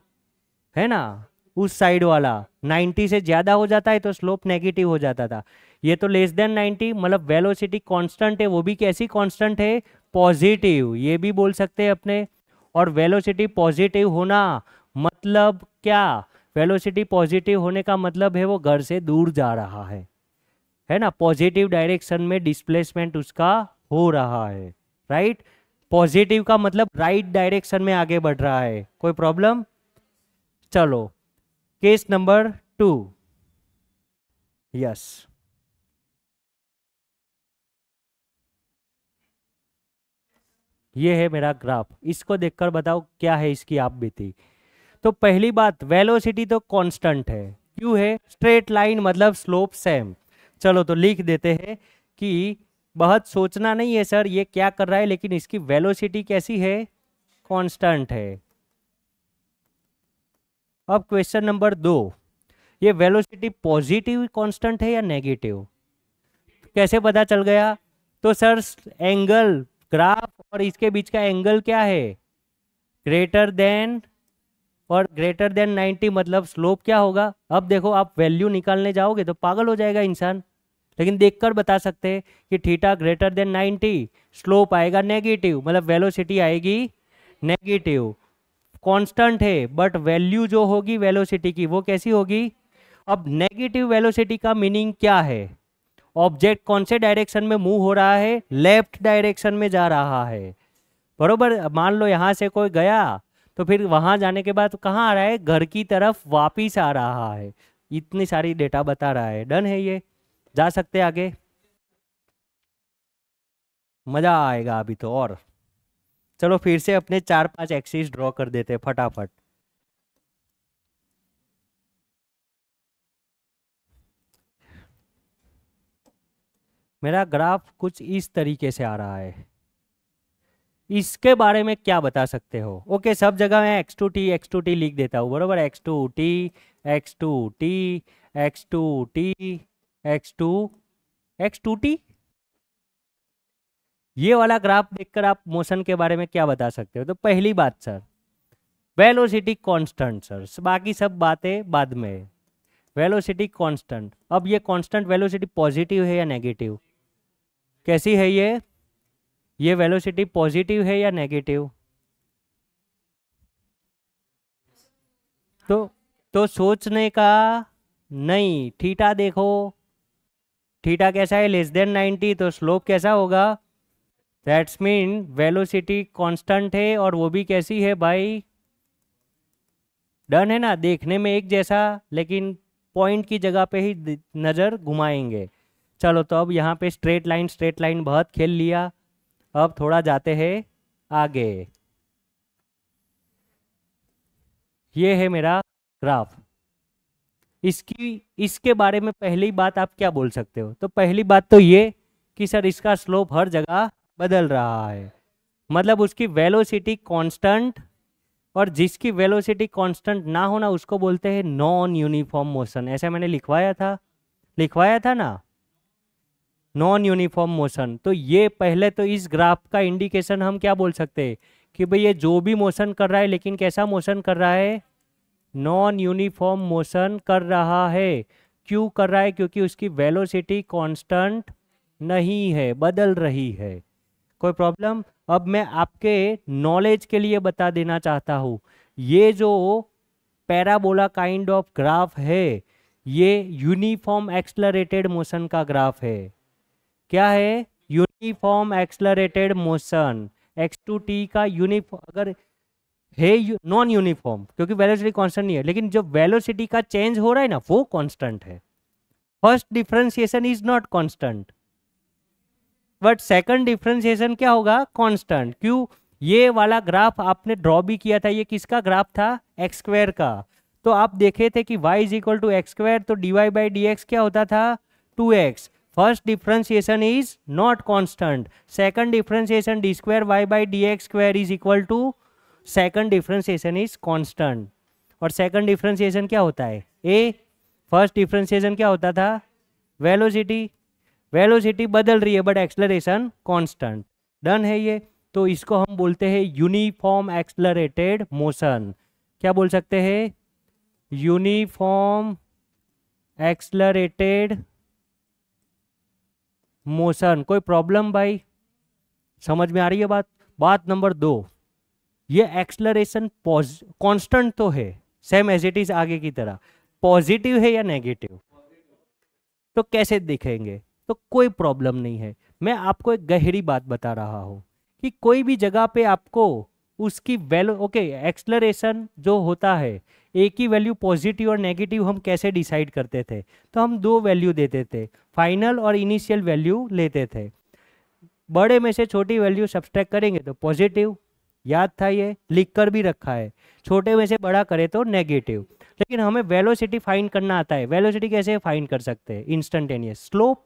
है ना, उस साइड वाला 90 से ज्यादा हो जाता है तो स्लोप नेगेटिव हो जाता था। ये तो लेस देन 90, मतलब वेलोसिटी कांस्टेंट है, वो भी कैसी कांस्टेंट है, पॉजिटिव, ये भी बोल सकते हैं अपने। और वेलोसिटी पॉजिटिव होना मतलब क्या, वेलोसिटी पॉजिटिव होने का मतलब है वो घर से दूर जा रहा है ना, पॉजिटिव डायरेक्शन में डिस्प्लेसमेंट उसका हो रहा है, राइट। पॉजिटिव का मतलब राइट डायरेक्शन में आगे बढ़ रहा है, कोई प्रॉब्लम। चलो केस नंबर 2। यस, ये है मेरा ग्राफ, इसको देखकर बताओ क्या है इसकी आप बीती। तो पहली बात, वेलोसिटी तो कांस्टेंट है, क्यों है, स्ट्रेट लाइन मतलब स्लोप सेम। चलो तो लिख देते हैं कि बहुत सोचना नहीं है सर ये क्या कर रहा है, लेकिन इसकी वेलोसिटी कैसी है, कांस्टेंट है। अब क्वेश्चन नंबर 2, ये वेलोसिटी पॉजिटिव कांस्टेंट है या नेगेटिव, कैसे पता चल गया। तो सर एंगल, ग्राफ और इसके बीच का एंगल क्या है, ग्रेटर देन, और ग्रेटर देन 90 मतलब स्लोप क्या होगा। अब देखो आप वैल्यू निकालने जाओगे तो पागल हो जाएगा इंसान, लेकिन देखकर बता सकते हैं कि थीटा ग्रेटर देन 90, स्लोप आएगा नेगेटिव, मतलब वेलोसिटी आएगी नेगेटिव। कांस्टेंट है बट वैल्यू जो होगी वेलोसिटी की वो कैसी होगी। अब नेगेटिव वेलोसिटी का मीनिंग क्या है, ऑब्जेक्ट कौन से डायरेक्शन में मूव हो रहा है, लेफ्ट डायरेक्शन में जा रहा है, बरोबर। मान लो यहाँ से कोई गया तो फिर वहां जाने के बाद कहाँ आ रहा है, घर की तरफ वापिस आ रहा है, इतनी सारी डेटा बता रहा है। डन है, ये जा सकते आगे, मजा आएगा अभी तो। और चलो फिर से अपने 4-5 एक्सिस ड्रॉ कर देते हैं फटाफट। मेरा ग्राफ कुछ इस तरीके से आ रहा है, इसके बारे में क्या बता सकते हो। ओके, सब जगह मैं x2t लिख देता हूँ, बरोबर, x2t x2t x2t x2 x2t। ये वाला ग्राफ देखकर आप मोशन के बारे में क्या बता सकते हो। तो पहली बात सर, वेलोसिटी कांस्टेंट सर, बाकी सब बातें बाद में, वेलोसिटी कांस्टेंट। अब ये कांस्टेंट वेलोसिटी पॉजिटिव है या नेगेटिव, कैसी है ये वेलोसिटी पॉजिटिव है या नेगेटिव। तो सोचने का नहीं, थीटा देखो, थीटा कैसा है, लेस देन 90, तो स्लोप कैसा होगा, दैट्स मीन वेलोसिटी कांस्टेंट है, और वो भी कैसी है भाई, डन है ना, देखने में एक जैसा, लेकिन पॉइंट की जगह पे ही नज़र घुमाएंगे। चलो तो अब यहाँ पे स्ट्रेट लाइन बहुत खेल लिया, अब थोड़ा जाते हैं आगे। ये है मेरा ग्राफ, इसके बारे में पहली बात आप क्या बोल सकते हो। तो पहली बात तो ये कि सर इसका स्लोप हर जगह बदल रहा है, मतलब उसकी वेलोसिटी कांस्टेंट, और जिसकी वेलोसिटी कांस्टेंट ना होना उसको बोलते हैं नॉन यूनिफॉर्म मोशन। ऐसा मैंने लिखवाया था ना, नॉन यूनिफॉर्म मोशन। तो ये पहले तो इस ग्राफ का इंडिकेशन हम क्या बोल सकते हैं कि भाई ये जो भी मोशन कर रहा है, लेकिन कैसा मोशन कर रहा है, नॉन यूनिफॉर्म मोशन कर रहा है। क्यों कर रहा है? क्योंकि उसकी वेलोसिटी कांस्टेंट नहीं है, बदल रही है। कोई प्रॉब्लम? अब मैं आपके नॉलेज के लिए बता देना चाहता हूँ, ये जो पैराबोला काइंड ऑफ ग्राफ है, ये यूनिफॉर्म एक्सलरेटेड मोशन का ग्राफ है। क्या है? Uniform accelerated motion. X to t का यूनिफॉर्म अगर है नॉन यूनिफॉर्म, क्योंकि वेलोसिटी कांस्टेंट नहीं है, लेकिन जो वेलोसिटी का चेंज हो रहा है ना वो कांस्टेंट है। First differentiation is not constant, but second differentiation क्या होगा? कांस्टेंट। क्यों? ये वाला ग्राफ आपने ड्रॉ भी किया था, ये किसका ग्राफ था? एक्स स्क्वायर का। तो आप देखे थे कि y is equal to x square, तो dy बाई डी एक्स क्या होता था? 2x। First differentiation is not constant, second differentiation d square y by D x square is equal to second differentiation is constant. और second differentiation क्या होता है? a। First differentiation क्या होता था? वेलोसिटी। वेलोसिटी बदल रही है बट एक्सलरेशन कांस्टेंट। डन है ये। तो इसको हम बोलते हैं यूनिफॉर्म एक्सलरेटेड मोशन। क्या बोल सकते हैं? Uniform accelerated motion. कोई प्रॉब्लम भाई? समझ में आ रही है बात? बात नंबर 2, ये एक्सलरेशन कांस्टेंट तो है, सेम एज इट इज आगे की तरह, पॉजिटिव है या नेगेटिव? तो कैसे दिखेंगे? तो कोई प्रॉब्लम नहीं है। मैं आपको एक गहरी बात बता रहा हूं कि कोई भी जगह पे आपको उसकी वैल्यू, ओके, एक्सलरेशन जो होता है, एक ही वैल्यू पॉजिटिव और नेगेटिव हम कैसे डिसाइड करते थे? तो हम 2 वैल्यू देते थे, फाइनल और इनिशियल वैल्यू लेते थे। बड़े में से छोटी वैल्यू सब्सट्रैक्ट करेंगे तो पॉजिटिव, याद था, ये लिख कर भी रखा है। छोटे में से बड़ा करे तो नेगेटिव। लेकिन हमें वेलोसिटी फाइंड करना आता है। वेलोसिटी कैसे फाइंड कर सकते हैं? Instantaneous slope.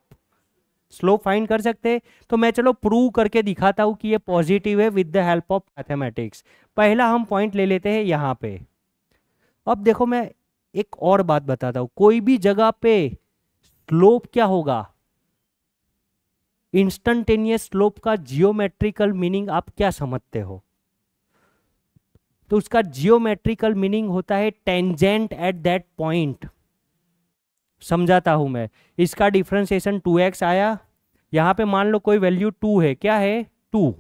स्लोप फाइंड कर सकते हैं। तो मैं चलो प्रूव करके दिखाता हूं कि ये पॉजिटिव है with the help of mathematics. पहला हम पॉइंट ले लेते हैं यहाँ पे। अब देखो मैं एक और बात बताता हूं, कोई भी जगह पे स्लोप क्या होगा? इंस्टेंटेनियस स्लोप का जियोमेट्रिकल मीनिंग आप क्या समझते हो? तो उसका जियोमेट्रिकल मीनिंग होता है टेंजेंट एट दैट पॉइंट। समझाता हूं मैं। इसका डिफरेंशिएशन 2x आया, यहां पे मान लो कोई वैल्यू 2 है। क्या है? 2।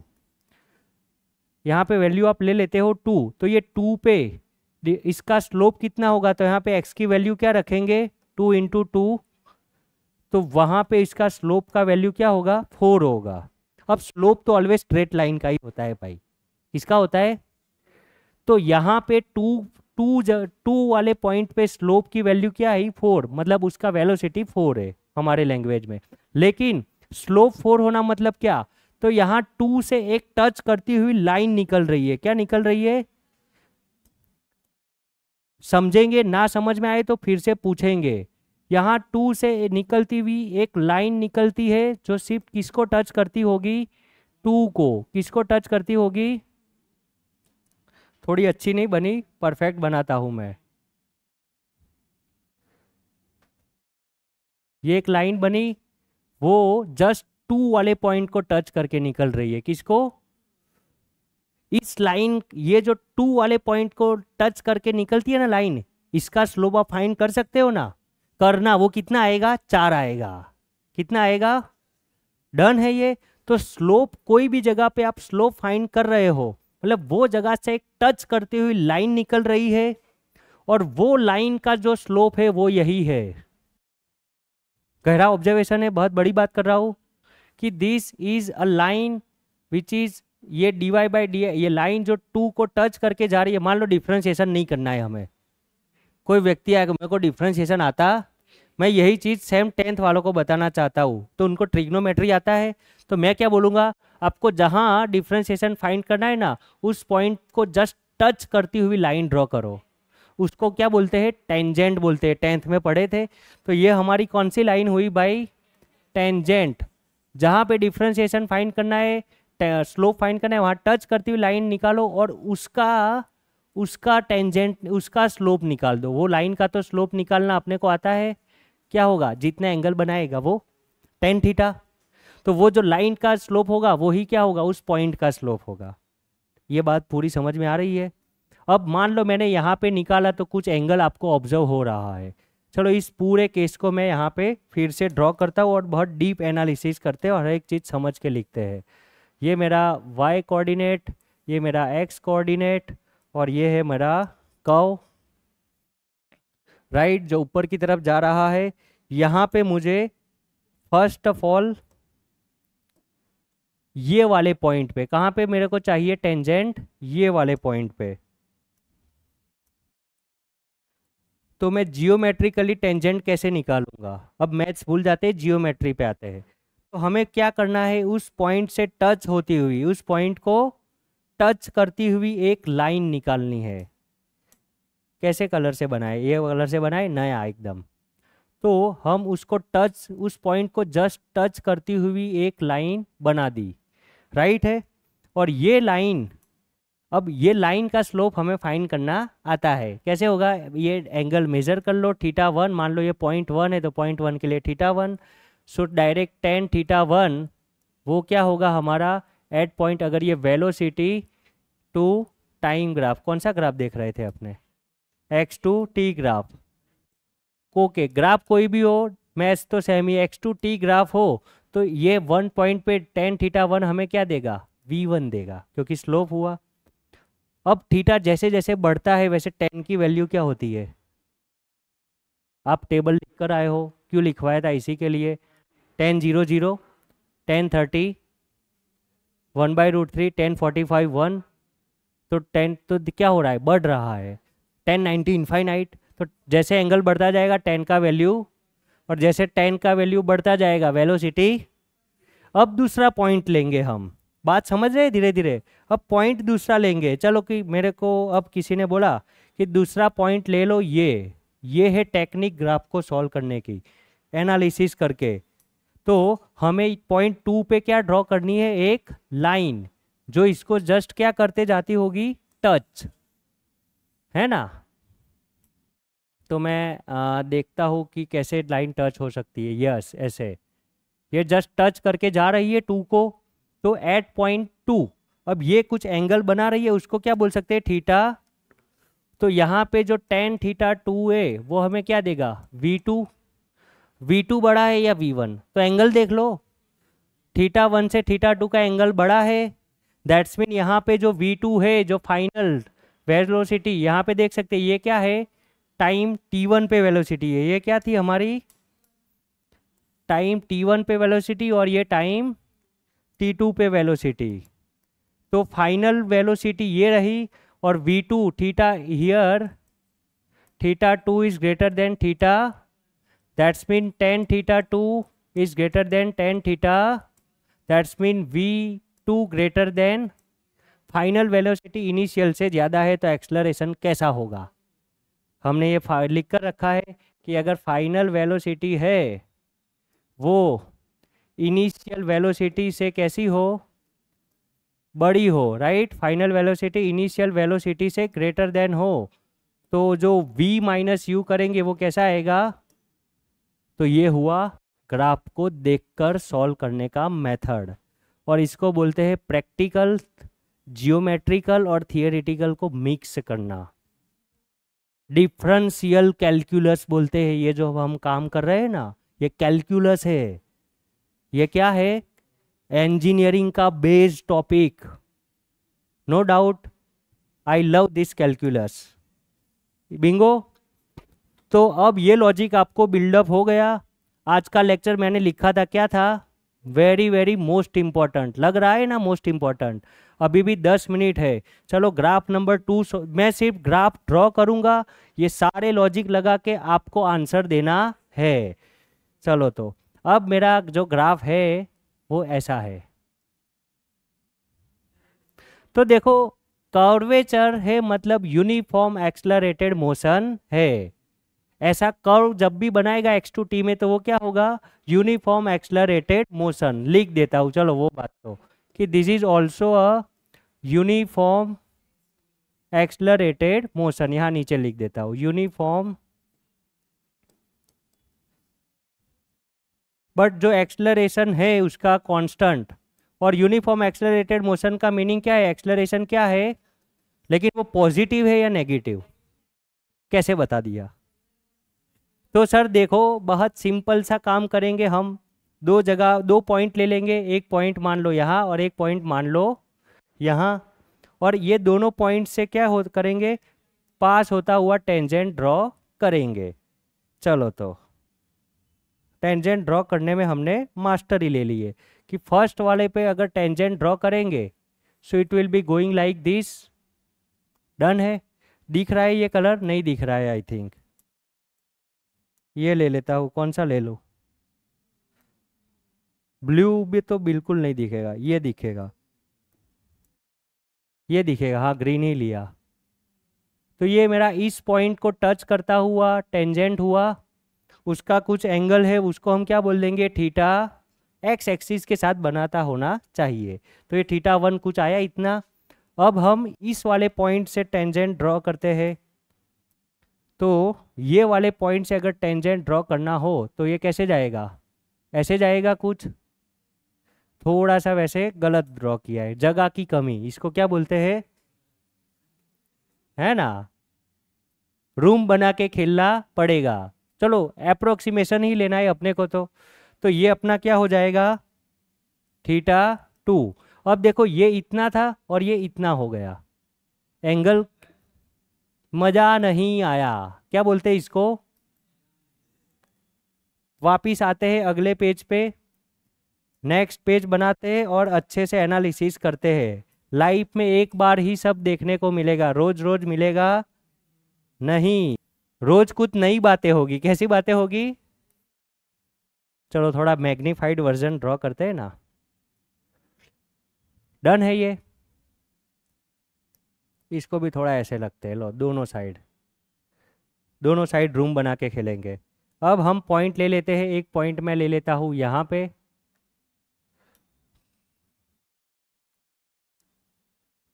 यहां पे वैल्यू आप ले लेते हो 2, तो ये 2 पे इसका स्लोप कितना होगा? तो यहाँ पे x की वैल्यू क्या रखेंगे? 2 इंटू 2। तो वहां पे इसका स्लोप का वैल्यू क्या होगा? 4 होगा। अब स्लोप तो ऑलवेज स्ट्रेट लाइन का ही होता है भाई। किसका होता है? तो यहाँ पे 2 वाले पॉइंट पे स्लोप की वैल्यू क्या है? 4, मतलब उसका वेलोसिटी 4 है हमारे लैंग्वेज में। लेकिन स्लोप 4 होना मतलब क्या? तो यहाँ 2 से एक टच करती हुई लाइन निकल रही है। क्या निकल रही है? समझेंगे, ना समझ में आए तो फिर से पूछेंगे। यहाँ 2 से निकलती हुई एक लाइन निकलती है जो सिर्फ किसको टच करती होगी? 2 को। किसको टच करती होगी? थोड़ी अच्छी नहीं बनी, परफेक्ट बनाता हूं मैं। ये एक लाइन बनी, वो जस्ट 2 वाले पॉइंट को टच करके निकल रही है। किसको? इस लाइन, ये जो 2 वाले पॉइंट को टच करके निकलती है ना लाइन, इसका स्लोप आप फाइंड कर सकते हो ना? करना। वो कितना आएगा? 4 आएगा। कितना आएगा? डन है ये। तो स्लोप, कोई भी जगह पे आप स्लोप फाइंड कर रहे हो, मतलब वो जगह से एक टच करती हुई लाइन निकल रही है, और वो लाइन का जो स्लोप है वो यही है। गहरा ऑब्जर्वेशन है, बहुत बड़ी बात कर रहा हूं कि this is a line which is, ये dy बाई डी, ये लाइन जो 2 को टच करके जा रही है। मान लो डिफरेंशिएशन नहीं करना है हमें, कोई व्यक्ति आएगा, मेरे को डिफरेंशिएशन आता, मैं यही चीज सेम 10th वालों को बताना चाहता हूँ, तो उनको ट्रिग्नोमेट्री आता है, तो मैं क्या बोलूँगा आपको? जहाँ डिफरेंशिएशन फाइंड करना है ना, उस पॉइंट को जस्ट टच करती हुई लाइन ड्रॉ करो। उसको क्या बोलते हैं? टेंजेंट बोलते हैं। 10th में पढ़े थे। तो ये हमारी कौन सी लाइन हुई भाई? टेंजेंट। जहाँ पे डिफरेंशिएशन फाइंड करना है, स्लोप फाइंड करना है, वहाँ टच करती हुई लाइन निकालो और उसका टेंजेंट, उसका स्लोप निकाल दो। वो लाइन का तो स्लोप निकालना अपने को आता है। क्या होगा? जितना एंगल बनाएगा वो tan थीटा। तो वो जो लाइन का स्लोप होगा वो ही क्या होगा? उस पॉइंट का स्लोप होगा। ये बात पूरी समझ में आ रही है? अब मान लो मैंने यहाँ पे निकाला तो कुछ एंगल आपको ऑब्जर्व हो रहा है। चलो इस पूरे केस को मैं यहाँ पे फिर से ड्रॉ करता हूँ और बहुत डीप एनालिसिस करते हैं और हर एक चीज़ समझ के लिखते हैं। ये मेरा y कोऑर्डिनेट, ये मेरा x कोऑर्डिनेट और ये है मेरा कर्व, राइट, जो ऊपर की तरफ जा रहा है। यहाँ पे मुझे फर्स्ट ऑफ ऑल ये वाले पॉइंट पे, कहाँ पे मेरे को चाहिए टेंजेंट, ये वाले पॉइंट पे। तो मैं जियोमेट्रिकली टेंजेंट कैसे निकालूंगा? अब मैथ्स भूल जाते हैं, जियोमेट्री पे आते हैं। तो हमें क्या करना है, उस पॉइंट से टच होती हुई, उस पॉइंट को टच करती हुई एक लाइन निकालनी है। कैसे कलर से बनाए? ये कलर से बनाए, नया एकदम। तो हम उसको टच, उस पॉइंट को जस्ट टच करती हुई एक लाइन बना दी, राइट है। और ये लाइन, अब ये लाइन का स्लोप हमें फाइंड करना आता है। कैसे होगा? ये एंगल मेजर कर लो, θ1, मान लो ये 0.1 है तो 0.1 के लिए θ1। सो डायरेक्ट tan θ1 वो क्या होगा हमारा एट पॉइंट, अगर ये वेलोसिटी टू टाइम ग्राफ, कौन सा ग्राफ देख रहे थे अपने? x2t graph. ओके, ग्राफ कोई भी हो, मैथ्स तो सेम ही, x2t ग्राफ हो तो ये 1 पॉइंट पे tan θ1 हमें क्या देगा? v1 देगा, क्योंकि स्लोप हुआ। अब थीटा जैसे जैसे बढ़ता है वैसे tan की वैल्यू क्या होती है? आप टेबल लिख कर आए हो, क्यों लिखवाया था? इसी के लिए। tan 0 tan 30 1/√3 tan 45 1, तो tan तो क्या हो रहा है? बढ़ रहा है। tan 90 इनफाइनाइट, तो जैसे एंगल बढ़ता जाएगा tan का वैल्यू, और जैसे tan का वैल्यू बढ़ता जाएगा वेलोसिटी। अब दूसरा पॉइंट लेंगे हम, बात समझ रहे हैं धीरे धीरे। अब पॉइंट दूसरा लेंगे, चलो कि मेरे को अब किसी ने बोला कि दूसरा पॉइंट ले लो, ये है टेक्निक ग्राफ को सॉल्व करने की, एनालिसिस करके। तो हमें पॉइंट 2 पे क्या ड्रॉ करनी है? एक लाइन जो इसको जस्ट क्या करते जाती होगी? टच, है ना। तो मैं देखता हूँ कि कैसे लाइन टच हो सकती है। यस, ऐसे ये जस्ट टच करके जा रही है 2 को, तो एट पॉइंट 2 अब ये कुछ एंगल बना रही है, उसको क्या बोल सकते हैं? थीटा। तो यहाँ पे जो tan θ2 है वो हमें क्या देगा? v2। v2 बड़ा है या v1? तो एंगल देख लो, θ1 से θ2 का एंगल बड़ा है। दैट्स मीन यहाँ पे जो v2 है, जो फाइनल वेलोसिटी, यहाँ पे देख सकते हैं ये क्या है? टाइम t1 पे वेलोसिटी है। ये क्या थी हमारी? टाइम t1 पे वेलोसिटी, और ये टाइम t2 पे वेलोसिटी। तो फाइनल वेलोसिटी ये रही, और v2 theta here, θ2 is greater than theta, that's mean tan θ2 is greater than tan theta, that's mean v2 greater than, final velocity initial से ज़्यादा है तो एक्सलरेशन कैसा होगा? हमने ये लिख कर रखा है कि अगर फाइनल वेलोसिटी है वो इनिशियल वेलोसिटी से कैसी हो? बड़ी हो, right. Final velocity initial velocity से ग्रेटर देन हो, तो जो v माइनस यू करेंगे वो कैसा आएगा? तो ये हुआ ग्राफ को देखकर सॉल्व करने का मेथड, और इसको बोलते हैं प्रैक्टिकल, जियोमेट्रिकल और थियोरेटिकल को मिक्स करना। डिफरेंशियल कैलकुलस बोलते हैं ये जो हम काम कर रहे हैं ना, ये कैलकुलस है। ये क्या है? इंजीनियरिंग का base topic, no doubt. I love this calculus, bingo. तो अब ये लॉजिक आपको बिल्डअप हो गया। आज का लेक्चर मैंने लिखा था, क्या था? वेरी वेरी मोस्ट इंपॉर्टेंट, लग रहा है ना मोस्ट इंपॉर्टेंट। अभी भी 10 मिनट है। चलो ग्राफ नंबर 2, मैं सिर्फ ग्राफ ड्रॉ करूंगा, ये सारे लॉजिक लगा के आपको आंसर देना है। चलो, तो अब मेरा जो ग्राफ है वो ऐसा है। तो देखो, कर्वेचर है मतलब यूनिफॉर्म एक्सलरेटेड मोशन है। ऐसा कर्व जब भी बनाएगा x2t में तो वो क्या होगा? Uniform accelerated motion. लिख देता हूँ, चलो वो बात तो, कि this is also a uniform accelerated motion. यहाँ नीचे लिख देता हूँ यूनिफॉर्म, बट जो एक्सलरेशन है उसका कांस्टेंट। और यूनिफॉर्म एक्सलरेटेड मोशन का मीनिंग क्या है? एक्सलरेशन क्या है? लेकिन वो पॉजिटिव है या नेगेटिव, कैसे बता दिया? तो सर देखो बहुत सिंपल सा काम करेंगे हम, दो जगह दो पॉइंट ले लेंगे, एक पॉइंट मान लो यहाँ और एक पॉइंट मान लो यहाँ, और ये दोनों पॉइंट से क्या हो करेंगे, पास होता हुआ टेंजेंट ड्रॉ करेंगे। चलो तो टेंजेंट ड्रॉ करने में हमने मास्टरी ले ली है कि फर्स्ट वाले पे अगर टेंजेंट ड्रॉ करेंगे so it will be going like this. Done है? दिख रहा है ये कलर? नहीं दिख रहा है आई थिंक। ये ले लेता हूँ, कौन सा ले लूँ? ब्लू भी तो बिल्कुल नहीं दिखेगा, ये दिखेगा, ये दिखेगा, हाँ ग्रीन ही लिया। तो ये मेरा इस पॉइंट को टच करता हुआ टेंजेंट हुआ, उसका कुछ एंगल है, उसको हम क्या बोल देंगे, थीटा एक्स एक्सिस के साथ बनाता होना चाहिए। तो ये थीटा 1 कुछ आया इतना। अब हम इस वाले पॉइंट से टेंजेंट ड्रॉ करते हैं। तो ये वाले पॉइंट से अगर टेंजेंट ड्रॉ करना हो तो ये कैसे जाएगा, ऐसे जाएगा, कुछ थोड़ा सा वैसे गलत ड्रॉ किया है, जगह की कमी, इसको क्या बोलते हैं, है ना, रूम बना के खेलना पड़ेगा। चलो अप्रोक्सीमेशन ही लेना है अपने को। तो ये अपना क्या हो जाएगा, थीटा 2। अब देखो ये इतना था और ये इतना हो गया, एंगल मजा नहीं आया, क्या बोलते हैं इसको। वापिस आते हैं अगले पेज पे, नेक्स्ट पेज बनाते हैं और अच्छे से एनालिसिस करते हैं। लाइफ में एक बार ही सब देखने को मिलेगा, रोज रोज मिलेगा नहीं, रोज कुछ नई बातें होगी। कैसी बातें होगी? चलो थोड़ा मैग्नीफाइड वर्जन ड्रॉ करते हैं ना। डन है ये, इसको भी थोड़ा ऐसे लगते हैं, लो दोनों साइड रूम बना के खेलेंगे। अब हम पॉइंट ले लेते हैं, एक पॉइंट मैं ले लेता हूँ यहाँ पे,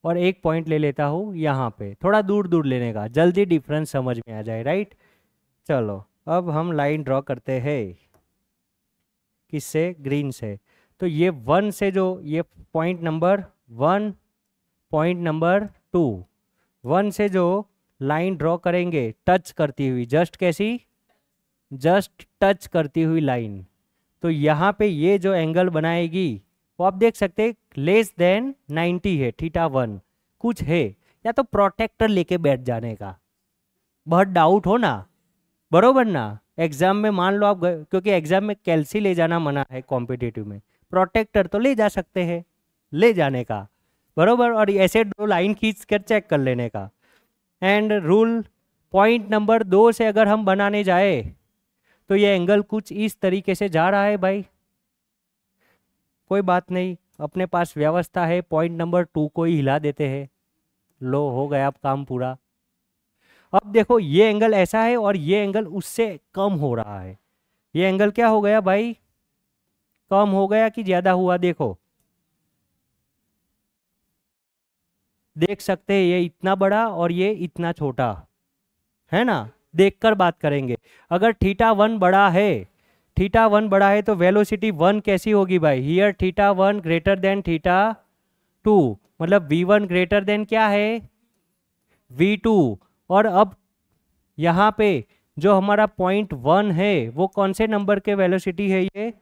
और एक पॉइंट ले लेता हूँ यहाँ पे, थोड़ा दूर दूर लेने का, जल्दी डिफरेंस समझ में आ जाए, राइट। चलो अब हम लाइन ड्रॉ करते हैं, किससे, ग्रीन से। तो ये 1 से जो ये पॉइंट नंबर 1, पॉइंट नंबर 2, 1 से जो लाइन ड्रॉ करेंगे टच करती हुई, जस्ट कैसी, जस्ट टच करती हुई लाइन, तो यहाँ पे ये जो एंगल बनाएगी वो आप देख सकते हैं लेस देन 90 है, थीटा 1 कुछ है। या तो प्रोटेक्टर लेके बैठ जाने का, बहुत डाउट हो ना, बरोबर ना, एग्जाम में मान लो आप क्योंकि एग्जाम में कैल्सी ले जाना मना है कॉम्पिटिटिव में, प्रोटेक्टर तो ले जा सकते हैं, ले जाने का, बरोबर, और ऐसे दो लाइन खींच कर चेक कर लेने का। एंड रूल पॉइंट नंबर 2 से अगर हम बनाने जाए तो ये एंगल कुछ इस तरीके से जा रहा है भाई, कोई बात नहीं, अपने पास व्यवस्था है, पॉइंट नंबर 2 को ही हिला देते हैं, लो हो गया अब काम पूरा। अब देखो ये एंगल ऐसा है और ये एंगल उससे कम हो रहा है, ये एंगल क्या हो गया भाई, कम हो गया कि ज्यादा हुआ, देखो देख सकते हैं ये इतना बड़ा और ये इतना छोटा है ना, देखकर बात करेंगे। अगर थीटा 1 बड़ा है, थीटा 1 बड़ा है तो वेलोसिटी 1 कैसी होगी भाई, here theta 1 greater than theta 2, मतलब v1 ग्रेटर देन क्या है, v2। और अब यहाँ पे जो हमारा पॉइंट 1 है वो कौन से नंबर के वेलोसिटी है, ये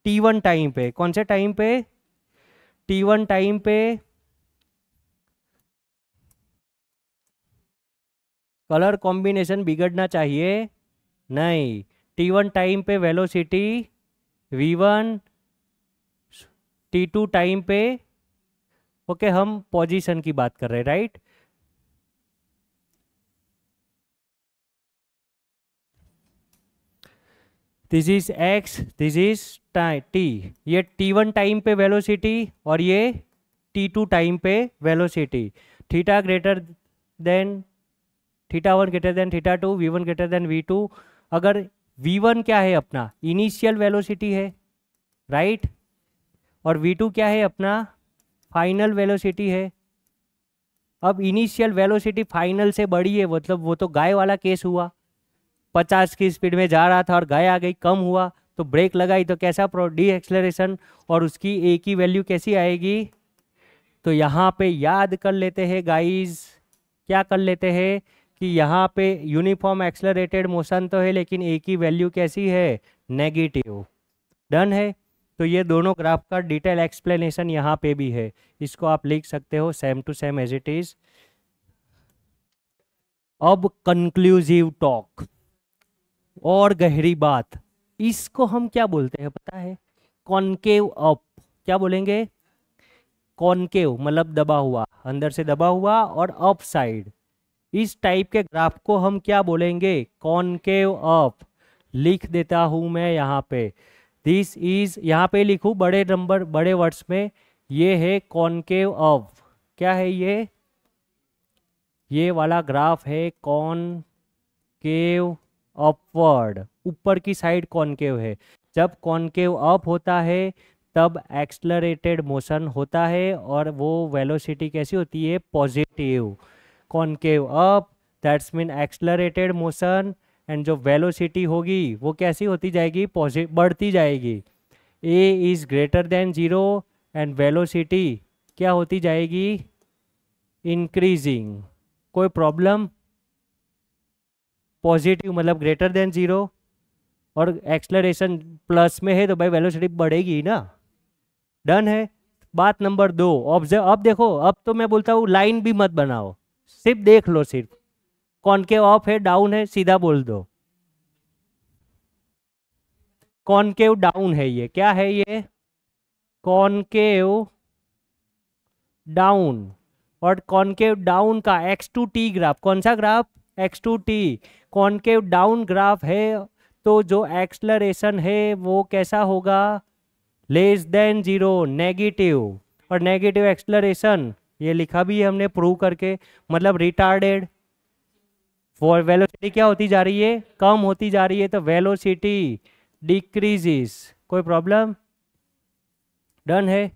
t1 टाइम पे, कौन से टाइम पे, t1 टाइम पे। कलर कॉम्बिनेशन बिगड़ना चाहिए नहीं, t1 टाइम पे वेलोसिटी v1, t2 टाइम पे, ओके हम पोजीशन की बात कर रहे हैं, right. This is x, this is t, ये t1 टाइम पे वेलोसिटी और ये t2 टाइम पे velocity, theta greater than theta 1 greater than theta 2, v1 greater than v2। अगर v1 क्या है अपना, इनिशियल वेलोसिटी है, राइट, और v2 क्या है अपना, फाइनल वेलोसिटी है। अब इनिशियल वेलोसिटी फाइनल से बड़ी है, मतलब वो तो गाय वाला केस हुआ, 50 की स्पीड में जा रहा था और गाय आ गई, कम हुआ तो ब्रेक लगाई तो कैसा डी एक्सलरेशन, और उसकी ए की वैल्यू कैसी आएगी। तो यहाँ पे याद कर लेते हैं गाइस, क्या कर लेते हैं कि यहाँ पे यूनिफॉर्म एक्सेलरेटेड मोशन तो है लेकिन ए की वैल्यू कैसी है, नेगेटिव। डन है। तो ये दोनों ग्राफ का डिटेल एक्सप्लेनेशन यहाँ पे भी है, इसको आप लिख सकते हो same to same as it is. अब कंक्लूसिव टॉक और गहरी बात, इसको हम क्या बोलते हैं पता है, कॉनकेव अप। क्या बोलेंगे, कॉनकेव मतलब दबा हुआ, अंदर से दबा हुआ, और अप साइड, इस टाइप के ग्राफ को हम क्या बोलेंगे, कॉनकेव अप। लिख देता हूं मैं यहाँ पे, दिस इज, यहाँ पे लिखूं बड़े नंबर बड़े वर्ड्स में, ये है कॉनकेव अप। क्या है ये वाला ग्राफ है कॉनकेव अपवर्ड, ऊपर की साइड कॉनकेव है। जब कॉनकेव अप होता है तब एक्सलरेटेड मोशन होता है और वो वेलोसिटी कैसी होती है, positive. Concave up that's mean accelerated motion, and जो वेलोसिटी होगी वो कैसी होती जाएगी, पॉजिटिव बढ़ती जाएगी। A is greater than zero and velocity क्या होती जाएगी, इंक्रीजिंग। कोई प्रॉब्लम, पॉजिटिव मतलब ग्रेटर देन जीरो, और एक्सलरेशन प्लस में है तो भाई वेलोसिटी बढ़ेगी ना। डन है। बात नंबर 2, ऑब्जर्व। अब देखो, अब तो मैं बोलता हूँ लाइन भी मत बनाओ, सिर्फ देख लो, सिर्फ कॉनकेव अप है डाउन है सीधा बोल दो, कॉनकेव डाउन है, ये क्या है, ये कॉनकेव डाउन। और कॉनकेव डाउन का x2t ग्राफ, कौन सा graph, x2t, concave down graph है, तो जो एक्सलरेशन है वो कैसा होगा, लेस देन जीरो, नेगेटिव। और नेगेटिव एक्सलरेशन ये लिखा भी है हमने प्रूव करके, मतलब रिटार्डेड। फॉर वेलोसिटी क्या होती जा रही है, कम होती जा रही है, तो वेलोसिटी डिक्रीजेस। कोई प्रॉब्लम, डन है।